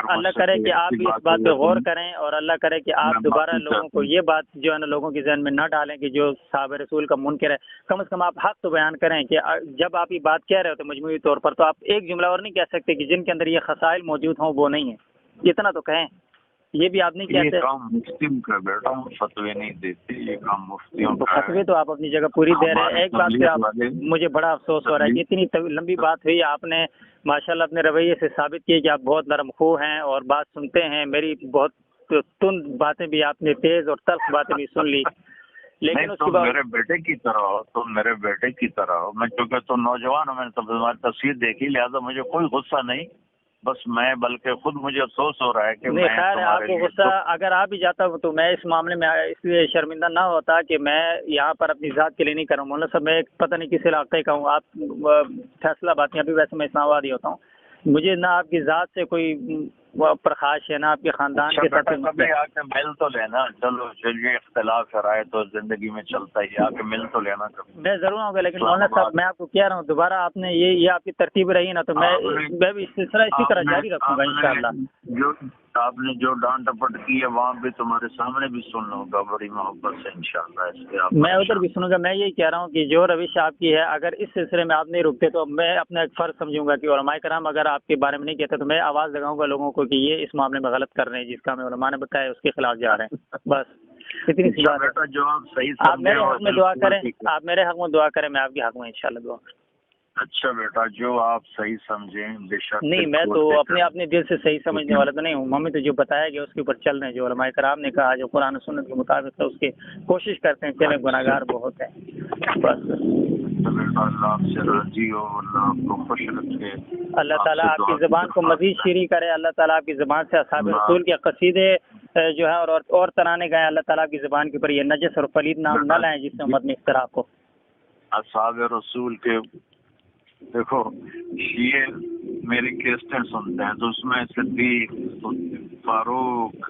اللہ کرے کہ آپ بھی اس بات پہ غور کریں، اور اللہ کرے کہ آپ دوبارہ لوگوں کو یہ بات جو ہے نا لوگوں کے ذہن میں نہ ڈالیں کہ جو صحابہ رسول کا منکر ہے. کم از کم آپ حق تو بیان کریں کہ جب آپ یہ بات کہہ رہے ہوتے مجموعی طور پر، تو آپ ایک جملہ اور نہیں کہہ سکتے کہ جن کے اندر یہ خصائل موجود ہوں وہ نہیں ہیں. اتنا تو کہیں. یہ بھی آپ نہیں کہتے. یہ کام مفتیوں کا بیٹا، فتوے نہیں دیتے، یہ کام مفتیوں کا ہے. فتوے تو آپ اپنی جگہ پوری دے رہے ہیں. ایک بات پہ آپ مجھے بڑا افسوس ہو رہا ہے کہ اتنی لمبی بات ہوئی، آپ نے ماشاءاللہ اپنے رویے سے ثابت کیے کہ آپ بہت نرم خو ہیں اور بات سنتے ہیں. میری بہت تند باتیں بھی آپ نے تیز اور تلخ باتیں بھی سن لی، لیکن اس کے بعد میرے بیٹے کی طرح ہو، تم میرے بیٹے کی طرح ہو. میں چونکہ تم نوجوان ہو، میں نے تمہاری تصویر دیکھی، لہٰذا مجھے کوئی غصہ نہیں. بس میں بلکہ خود مجھے افسوس ہو رہا ہے کہ نہیں. خیر آپ کو غصہ اگر آ بھی جاتا ہوں تو میں اس معاملے میں اس لیے شرمندہ نہ ہوتا کہ میں یہاں پر اپنی ذات کے لیے نہیں کروں. مولانا صاحب میں پتہ نہیں کس علاقے کا ہوں. آپ فیصلہ بات ابھی ویسے میں اسلام آباد ہی ہوتا ہوں. مجھے نہ آپ کی ذات سے کوئی پرخاش ہے، نہ آپ کے خاندان کے ساتھ. کبھی آ کے مل تو لینا. چلو چلیے، اختلاف رائے تو زندگی میں چلتا ہی، آ کے مل تو لینا. میں ضرور آؤں گا، لیکن مولانا صاحب میں آپ کو کہہ رہا ہوں دوبارہ آپ نے یہ آپ کی ترتیب رہی نا تو میں بھی سلسلہ اسی طرح جاری رکھوں گا انشاءاللہ. جو آپ نے جو ڈانٹ ڈپٹ کی ہے وہاں بھی تمہارے سامنے بھی سن لوں گا بڑی محبت سے انشاءاللہ. میں ادھر بھی سنوں گا. میں یہی کہہ رہا ہوں کہ جو روش آپ کی ہے، اگر اس سلسلے میں آپ نہیں رکتے تو میں اپنا ایک فرض سمجھوں گا کہ علماء کرام اگر آپ کے بارے میں نہیں کہتے تو میں آواز لگاؤں گا لوگوں کو کہ یہ اس معاملے میں غلط کر رہے ہیں، جس کا ہمیں علماء نے بتایا اس کے خلاف جا رہے ہیں. بس اتنی سی بات ہے. جو آپ میرے حق میں دعا کریں، آپ میرے حق میں دعا کریں، میں آپ کے حق میں انشاءاللہ دعا کروں. اچھا بیٹا، جو آپ صحیح سمجھیں بے شک. نہیں میں تو اپنے دل سے صحیح سمجھنے والا تو نہیں ہوں. ہمیں تو جو بتایا گیا اس کے اوپر چل رہے ہیں، جو علماء کرام نے کہا، جو قرآن و سنت کے مطابق ہے اس کی کوشش کرتے ہیں. چلے گناہگار بہت ہیں. بس اللہ آپ سے راضی ہو، اللہ آپ کو خوش رکھے. اللہ تعالیٰ آپ کی زبان کو مزید شیریں کرے. اللہ تعالیٰ آپ کی زبان سے اصحاب رسول کے قصیدے جو ہے اور ترانے گئے. اللہ تعالیٰ کی زبان کے اوپر یہ نجس اور پلید نام نہ لائیں جس سے امت میں اختلاف ہو. اصحاب رسول کے دیکھو، شیعہ میری کیسٹیں سنتے ہیں تو اس میں صدیق، فاروق،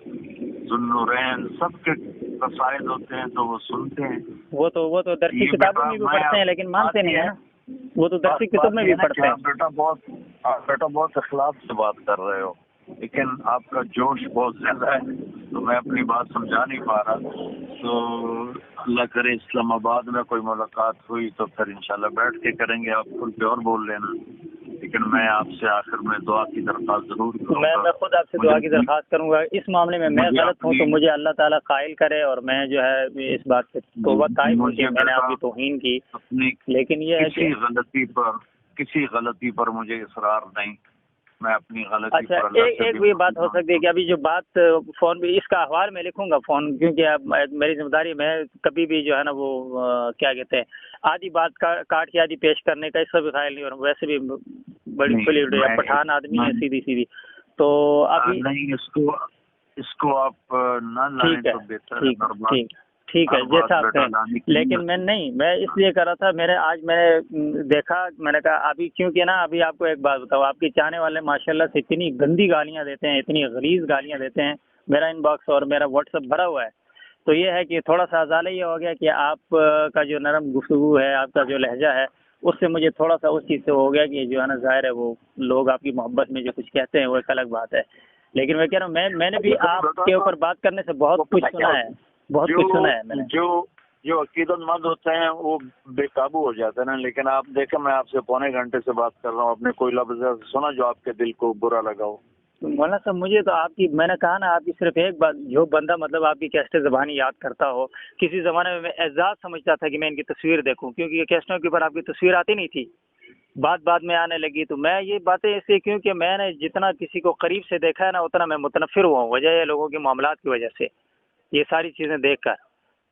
ذوالنورین سب کے قصائد ہوتے ہیں تو وہ سنتے ہیں. وہ تو درسی کتابوں میں بھی پڑھتے ہیں لیکن مانتے نہیں ہیں نا. وہ تو درسی کتاب میں بھی پڑھتے ہیں. بیٹا بہت اخلاق سے بات کر رہے ہو، لیکن آپ کا جوش بہت زیادہ ہے تو میں اپنی بات سمجھا نہیں پا رہا. تو اللہ کرے اسلام آباد میں کوئی ملاقات ہوئی تو پھر انشاءاللہ بیٹھ کے کریں گے. آپ کھل کے اور بول لینا، لیکن میں آپ سے آخر میں دعا کی درخواست ضرور کروں گا. میں خود آپ سے دعا کی درخواست کروں گا. اس معاملے میں غلط ہوں تو مجھے اللہ تعالیٰ قائل کرے، اور میں جو ہے اس بات سے توبہ طائب ہوں کہ میں نے آپ کی توہین کی. لیکن یہ ہے کہ کسی غلطی پر مجھے اصرار نہیں، میں اپنی غلطی اچھا پر اللہ سے ایک بھی بات ہو سکتی ہے کہ ابھی جو بات فون پہ اس کا احوال میں لکھوں گا فون، کیونکہ اب میری ذمہ داری میں کبھی بھی جو ہے نا وہ کیا کہتے ہیں آدھی بات کاٹ کے آدھی پیش کرنے کا اس کا بھی خیال نہیں. اور ویسے بھی بڑی کھلی پٹھان آدمی ہے سیدھی تو ابھی نہیں، اس کو آپ نہ لائیں تو بہتر ہے. ٹھیک ہے جیسا آپ کہیں، لیکن میں اس لیے کر رہا تھا. آج میں نے دیکھا، میں نے کہا ابھی کیونکہ نا ابھی آپ کو ایک بات بتاؤ، آپ کے چاہنے والے ماشاءاللہ سے اتنی گندی گالیاں دیتے ہیں، اتنی غلیظ گالیاں دیتے ہیں. میرا ان باکس اور میرا واٹس ایپ بھرا ہوا ہے. تو یہ ہے کہ تھوڑا سا ازالہ یہ ہو گیا کہ آپ کا جو نرم گفتگو ہے، آپ کا جو لہجہ ہے، اس سے مجھے تھوڑا سا اس چیز سے ہو گیا کہ جو ہے نا ظاہر ہے وہ لوگ آپ کی محبت میں جو کچھ کہتے ہیں وہ ایک الگ بات ہے. لیکن میں کہہ رہا ہوں میں نے بھی آپ کے اوپر بات کرنے سے بہت کچھ سنا ہے میں نے. جو عقیدت مند ہوتے ہیں وہ بے قابو ہو جاتے ہیں نا. لیکن آپ دیکھیں میں آپ سے پونے گھنٹے سے بات کر رہا ہوں، آپ نے کوئی لفظ سنا جو آپ کے دل کو برا لگا ہو؟ مولانا صاحب مجھے تو آپ کی، میں نے کہا نا آپ کی صرف ایک بات، جو بندہ مطلب آپ کی کیسٹیں زبانی یاد کرتا ہو. کسی زمانے میں اعزاز سمجھتا تھا کہ میں ان کی تصویر دیکھوں، کیونکہ یہ کیسٹوں کے اوپر آپ کی تصویر آتی نہیں تھی، بعد میں آنے لگی. تو میں یہ باتیں اس لیے کیونکہ میں نے جتنا کسی کو قریب سے دیکھا ہے نا اتنا میں متنفر ہوا ہوں، وجہ ہے لوگوں کے معاملات کی وجہ سے، یہ ساری چیزیں دیکھ کر.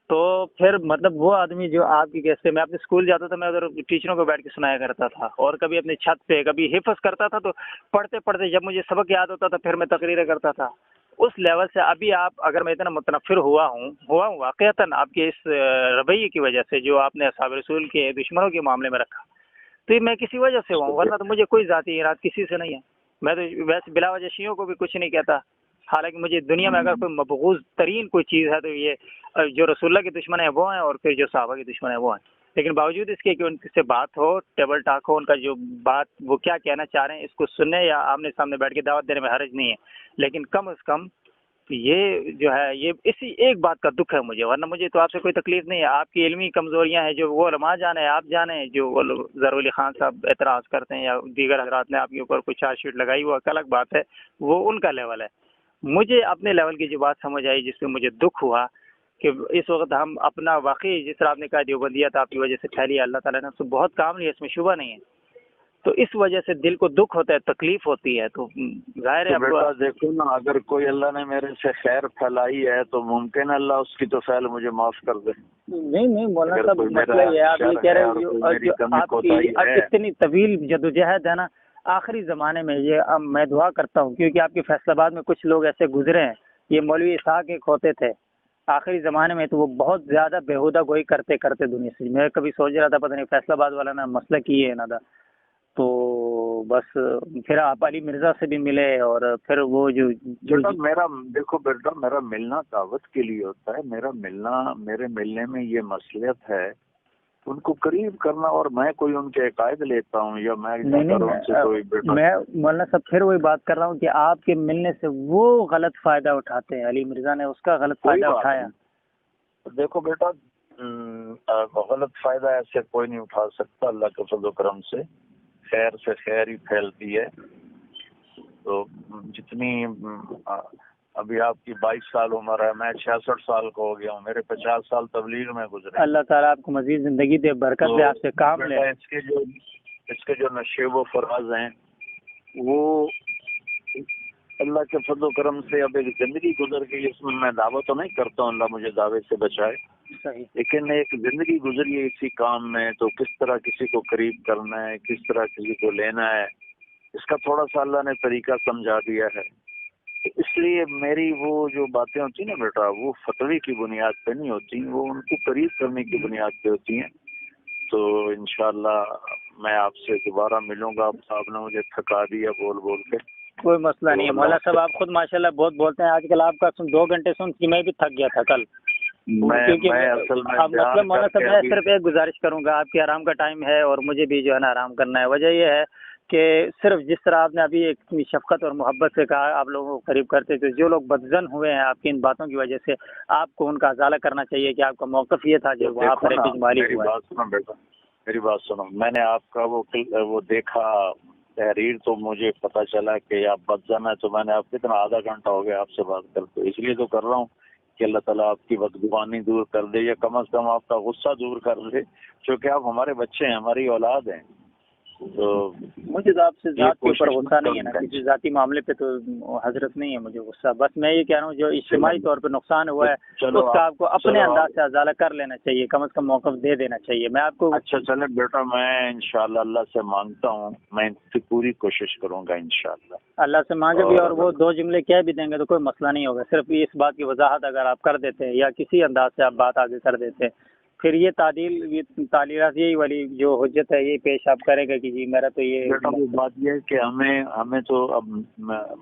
تو پھر مطلب وہ آدمی جو آپ کی کیسے، میں اپنے اسکول جاتا تھا، میں ادھر ٹیچروں کو بیٹھ کے سنایا کرتا تھا، اور کبھی اپنی چھت پہ کبھی حفظ کرتا تھا. تو پڑھتے جب مجھے سبق یاد ہوتا تھا پھر میں تقریریں کرتا تھا. اس لیول سے ابھی آپ اگر میں اتنا متنفر ہوا ہوں واقعتاً آپ کے اس رویے کی وجہ سے جو آپ نے اصحاب رسول کے دشمنوں کے معاملے میں رکھا، تو یہ میں کسی وجہ سے ہوا ہوں، ورنہ تو مجھے کوئی ذاتی ارادہ کسی سے نہیں ہے. میں تو ویسے بلا وجہ شیعوں کو بھی کچھ نہیں کہتا، حالانکہ مجھے دنیا میں اگر کوئی مبغوض ترین کوئی چیز ہے تو یہ جو رسول اللہ کے دشمن ہیں وہ ہیں، اور پھر جو صحابہ کے دشمن ہیں وہ ہیں. لیکن باوجود اس کے کہ ان سے بات ہو، ٹیبل ٹاک ہو، ان کا جو بات وہ کیا کہنا چاہ رہے ہیں اس کو سننے یا آمنے سامنے بیٹھ کے دعوت دینے میں حرج نہیں ہے. لیکن کم از کم یہ جو ہے یہ اسی ایک بات کا دکھ ہے مجھے، ورنہ مجھے تو آپ سے کوئی تکلیف نہیں ہے. آپ کی علمی کمزوریاں ہیں جو وہ علماء جانے، آپ جانے، جو وہ ظہور علی خان صاحب اعتراض کرتے ہیں یا دیگر حضرات نے آپ کے اوپر کوئی چارج شیٹ لگائی، وہ ایک الگ بات ہے، وہ ان کا لیول ہے. مجھے اپنے لیول کی جو بات سمجھ آئی جس پہ مجھے دکھ ہوا کہ اس وقت ہم اپنا واقعی جس طرح آپ نے کہا دیوبندیت آپ کی وجہ سے پھیلی، اللہ تعالیٰ نے اس کو بہت کام لیا، اس میں شبہ نہیں ہے. تو اس وجہ سے دل کو دکھ ہوتا ہے، تکلیف ہوتی ہے. تو ظاہر ہے بیٹا دیکھو نا، اگر کوئی اللہ نے میرے سے خیر پھیلائی ہے تو ممکن ہے اللہ اس کی تو فعل مجھے معاف کر دے. نہیں مولانا صاحب مسئلہ یہ آپ یہ کہہ رہے ہو آپ کی اتنی طویل جدوجہد ہے نا، آخری زمانے میں یہ میں دعا کرتا ہوں کیونکہ آپ کے فیصل آباد میں کچھ لوگ ایسے گزرے ہیں، یہ مولوی اسحاق ایک ہوتے تھے آخری زمانے میں، تو وہ بہت زیادہ بےہودہ گوئی کرتے دنیا سے. میں کبھی سوچ رہا تھا پتہ نہیں فیصل آباد والا نا مسئلہ کی ہے نا تھا. تو بس پھر آپ علی مرزا سے بھی ملے، اور پھر وہ جو میرا دیکھو بیٹا، میرا ملنا دعوت کے لیے ہوتا ہے. میرے ملنے میں یہ مصلحت ہے ان کو قریب کرنا، اور میں کوئی ان کے عقائد لیتا ہوں یا میں مولانا صاحب پھر وہی بات کر رہا ہوں کہ آپ کے ملنے سے وہ غلط فائدہ اٹھاتے ہیں. علی مرزا نے اس کا غلط فائدہ اٹھایا. دیکھو بیٹا، غلط فائدہ ایسے کوئی نہیں اٹھا سکتا. اللہ کے فضل و کرم سے خیر سے خیر ہی پھیلتی ہے. تو جتنی ابھی آپ کی 22 سال عمر ہے، میں 66 سال کا ہو گیا ہوں، میرے 50 سال تبلیغ میں گزرے. اللہ تعالیٰ آپ کو مزید زندگی دے، برکت دے، آپ سے کام لے. اس کے جو نشیب و فراز ہیں وہ اللہ کے فضل و کرم سے اب ایک زندگی گزر گئی. اس میں دعوت تو نہیں کرتا ہوں، اللہ مجھے دعوے سے بچائے. صحیح. لیکن ایک زندگی گزری ہے اسی کام میں، تو کس طرح کسی کو قریب کرنا ہے، کس طرح کسی کو لینا ہے، اس کا تھوڑا سا اللہ نے طریقہ سمجھا دیا ہے. اس لیے میری وہ جو باتیں ہوتی نا بیٹا، وہ فتوی کی بنیاد پہ نہیں ہوتی، وہ ان کو قریب کرنے کی بنیاد پہ ہوتی ہیں. تو انشاءاللہ میں آپ سے دوبارہ ملوں گا. آپ نے مجھے تھکا دیا بول کے. کوئی مسئلہ نہیں ہے مولا صاحب، آپ خود ماشاءاللہ بہت بولتے ہیں. آج کل آپ کا 2 گھنٹے سن کے میں بھی تھک گیا تھا کل. مطلب مولانا صاحب میں صرف ایک گزارش کروں گا، آپ کے آرام کا ٹائم ہے اور مجھے بھی جو ہے نا آرام کرنا ہے. وجہ یہ ہے کہ صرف جس طرح آپ نے ابھی ایک شفقت اور محبت سے کہا آپ لوگوں کو قریب کرتے تھے، جو لوگ بدظن ہوئے ہیں آپ کی ان باتوں کی وجہ سے، آپ کو ان کا ازالہ کرنا چاہیے کہ آپ کا موقف یہ تھا جو وہاں پر اجمالی ہوا ہے. میری بات سنو، میں نے آپ کا وہ دیکھا تحریر تو مجھے پتہ چلا کہ آپ بدزن ہے، تو میں نے آپ کتنا آدھا گھنٹہ ہو گیا آپ سے بات کرتے، اس لیے تو کر رہا ہوں کہ اللہ تعالیٰ آپ کی بدگمانی دور کر دے، یا کم از کم آپ کا غصہ دور کر دے، کیونکہ آپ ہمارے بچے ہیں، ہماری اولاد ہیں. تو مجھے تو آپ سے ذات کے اوپر غصہ نہیں ہے نا، کسی ذاتی معاملے پہ تو حضرت نہیں ہے مجھے غصہ. بس میں یہ کہہ رہا ہوں جو اجتماعی طور پہ نقصان ہوا ہے اس کا آپ کو اپنے انداز سے ازالہ کر لینا چاہیے، کم از کم موقف دے دینا چاہیے. میں آپ کو اچھا چلے بیٹا، میں انشاءاللہ اللہ سے مانگتا ہوں، میں ان کی پوری کوشش کروں گا انشاءاللہ. اللہ سے مانگے بھی اور وہ 2 جملے کہہ بھی دیں گے تو کوئی مسئلہ نہیں ہوگا. صرف اس بات کی وضاحت اگر آپ کر دیتے ہیں یا کسی انداز سے آپ بات آگے کر دیتے ہیں، پھر یہ تعلیرات یہی والی جو حجت ہے یہ پیش آپ کرے گا کہ جی میرا تو یہ بات یہ ہے کہ ہمیں تو اب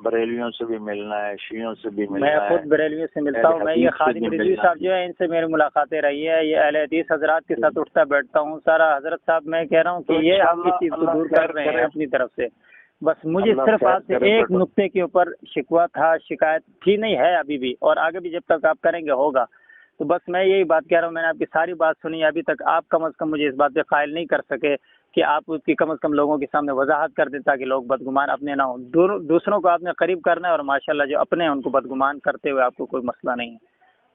بریلویوں سے بھی ملنا ہے، شیعوں سے بھی ملنا ہے. میں خود بریلویوں سے ملتا ہوں. میں یہ خادم رضوی صاحب جو ہے ان سے میری ملاقاتیں رہی ہے، یہ اہل حدیث حضرات کے ساتھ اٹھتا بیٹھتا ہوں سارا. حضرت صاحب میں کہہ رہا ہوں کہ یہ ہم اس چیز کو دور کر رہے ہیں اپنی طرف سے. بس مجھے صرف آپ سے ایک نقطے کے اوپر شکوہ تھا، شکایت تھی نہیں ہے ابھی بھی، اور آگے بھی جب تک آپ کریں گے ہوگا. تو بس میں یہی بات کہہ رہا ہوں، میں نے آپ کی ساری بات سنی، ابھی تک آپ کم از کم مجھے اس بات پہ قائل نہیں کر سکے کہ آپ اس کی کم از کم لوگوں کے سامنے وضاحت کر دیں تاکہ لوگ بدگمان اپنے نہ ہوں. دوسروں کو آپ نے قریب کرنا ہے اور ماشاءاللہ جو اپنے ہیں ان کو بدگمان کرتے ہوئے آپ کو کوئی مسئلہ نہیں ہے.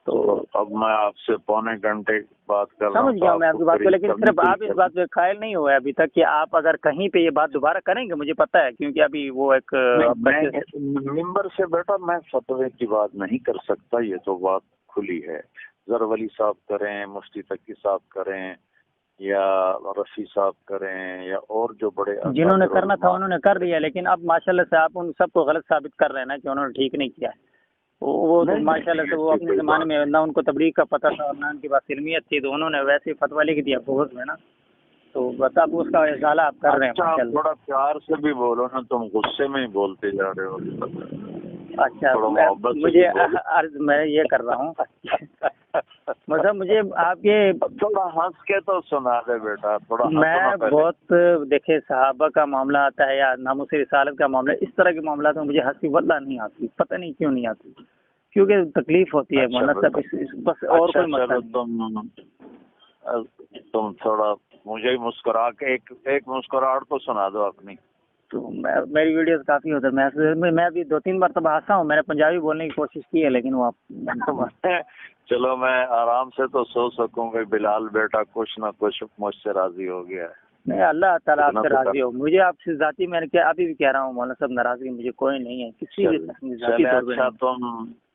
تو اب میں آپ سے پونے گھنٹے بات کر رہا ہوں، سمجھ گیا میں آپ کی بات کو، لیکن صرف آپ اس بات پہ قائل نہیں ہوئے ابھی تک کہ آپ اگر کہیں پہ یہ بات دوبارہ کریں گے، مجھے پتہ ہے کیونکہ ابھی وہ ایک ممبر سے بیٹا میں فتوے کی بات نہیں کر سکتا، یہ تو بات کھلی ہے. ظہر ولی صاحب کریں، مفتی تقی صاحب کریں، یا رفیع صاحب کریں، یا اور جو بڑے جنہوں نے کرنا تھا انہوں نے کر دیا، لیکن اب ماشاءاللہ سے آپ ان سب کو غلط ثابت کر رہے ہیں نا کہ انہوں نے ٹھیک نہیں کیا ہے. وہ تو ماشاءاللہ سے وہ اپنے زمانے میں نہ ان کو تبلیغ کا پتہ تھا اور نہ ان کے پاس علمیت تھی، تو انہوں نے ویسے فتویٰ لکھ دیا بغض میں نا. تو بس اب اس کا ازالہ آپ کر رہے ہیں. تھوڑا پیار سے بھی بولو نا، تم غصے میں ہی بولتے جا رہے ہو. اچھا مجھے عرض میں یہ کر رہا ہوں مطلب مجھے آپ کے تھوڑا ہنس کے تو سنا دے بیٹا تھوڑا. میں بہت دیکھے صحابہ کا معاملہ آتا ہے یا ناموس رسالت کا معاملہ، اس طرح کے معاملات میں مجھے ہنسی واللہ نہیں آتی، پتہ نہیں کیوں نہیں آتی، کیونکہ تکلیف ہوتی ہے مولانا صاحب. بس اور کوئی مسئلہ نہیں. تم تھوڑا مجھے ہی مسکرا کے ایک مسکراہٹ تو سنا دو اپنی. تو میری ویڈیوز کافی ہوتا ہے، میں بھی 2-3 مرتبہ ہنسا ہوں. میں نے پنجابی بولنے کی کوشش کی ہے لیکن وہ چلو میں آرام سے تو سو سکوں گا. بلال بیٹا کچھ نہ کچھ مجھ سے راضی ہو گیا ہے. نہیں اللہ تعالیٰ آپ سے راضی ہو. مجھے آپ سے ذاتی میں نے ابھی بھی کہہ رہا ہوں مولانا صاحب، ناراضگی مجھے کوئی نہیں ہے کسی بھی.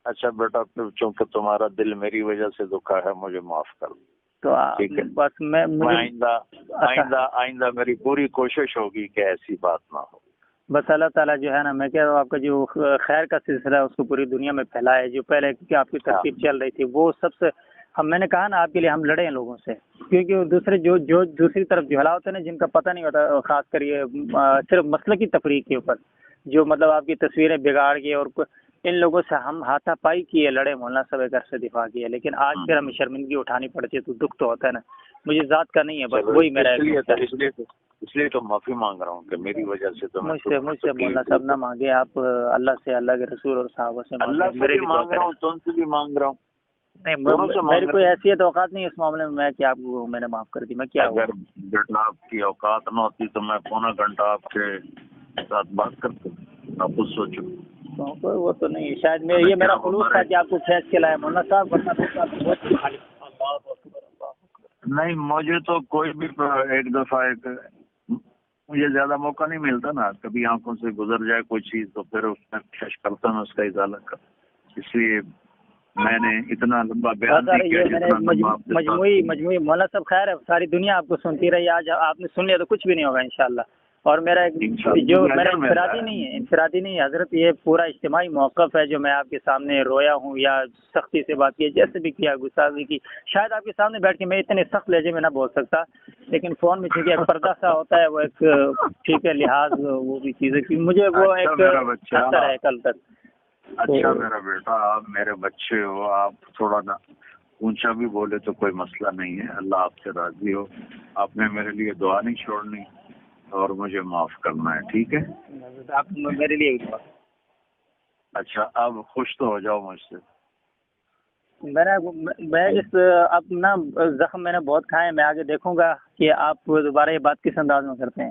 اچھا بیٹا چونکہ تمہارا دل میری وجہ سے دکھا ہے مجھے معاف کر دو. تو بس میں آئندہ میری پوری کوشش ہوگی کہ ایسی بات نہ ہو. بس اللہ تعالیٰ جو ہے نا، میں کہہ رہا ہوں آپ کا جو خیر کا سلسلہ ہے اس کو پوری دنیا میں پھیلائے. جو پہلے کہ آپ کی ترتیب چل رہی تھی وہ سب سے میں نے کہا نا آپ کے لیے ہم لڑے ہیں لوگوں سے، کیونکہ دوسرے جو دوسری طرف جھلا ہوتے ہیں نا، جن کا پتہ نہیں ہوتا، خاص کر یہ صرف مسئلے کی تفریح کے اوپر جو مطلب آپ کی تصویریں بگاڑ کے، اور ان لوگوں سے ہم ہاتھا پائی کیے، لڑے، مولانا صاحب گھر سے دفاع کیا، لیکن آج پھر ہمیں شرمندگی اٹھانی پڑتی ہے تو دکھ تو ہوتا ہے نا. مجھے ذات کا نہیں ہے، بس وہی میرا اس لیے تو معافی مانگ رہا ہوں کہ میری وجہ سے تو مجھ سے مولانا صاحب نہ مانگے آپ. اللہ سے، اللہ کے رسول اور صحابہ سے اللہ سے بھی مانگ رہا ہوں، تم سے بھی مانگ رہا ہوں. نہیں میری کوئی حیثیت اوقات نہیں اس معاملے میں کہ آپ کو میں نے معاف کر دی. میں کیا اگر بیٹا آپ کی اوقات نہ ہوتی تو میں پونا گھنٹہ آپ کے ساتھ بات کرتا. آپ خود سوچو. وہ تو نہیں، شاید یہ میرا خلوص تھا کہ آپ کو کھینچ کے لائے مولانا صاحب. نہیں مجھے تو کوئی بھی ایک دفعہ مجھے زیادہ موقع نہیں ملتا نا، کبھی آنکھوں سے گزر جائے کوئی چیز تو پھر اس میں کوشش کرتا ہوں اس کا ازالہ کر. اس لیے میں نے اتنا لمبا بیان نہیں کیا. مجموعی مولانا صاحب خیر ہے، ساری دنیا آپ کو سنتی رہی، آج آپ نے سن لیا تو کچھ بھی نہیں ہوگا انشاءاللہ. اور میرا جو میرا انفرادی نہیں ہے حضرت، یہ پورا اجتماعی موقف ہے جو میں آپ کے سامنے رویا ہوں یا سختی سے بات کی، جیسے بھی کیا، گستاخی کی. شاید آپ کے سامنے بیٹھ کے میں اتنے سخت لہجے میں نہ بول سکتا، لیکن فون میں چونکہ ایک پردہ سا ہوتا ہے، وہ ایک ٹھیک ہے لحاظ وہ بھی چیزیں کی مجھے وہ ایک اثر ہے کل تک. اچھا میرا بیٹا، آپ میرے بچے ہو، آپ تھوڑا نا اونچا بھی بولے تو کوئی مسئلہ نہیں ہے. اللہ آپ سے راضی ہو. آپ نے میرے لیے دعا نہیں چھوڑنی اور مجھے معاف کرنا ہے، ٹھیک ہے؟ آپ میرے لیے اچھا اب خوش تو ہو جاؤ مجھ سے. میں اس اپنا زخم میں نے بہت کھائے ہیں، میں آگے دیکھوں گا کہ آپ دوبارہ یہ بات کس انداز میں کرتے ہیں.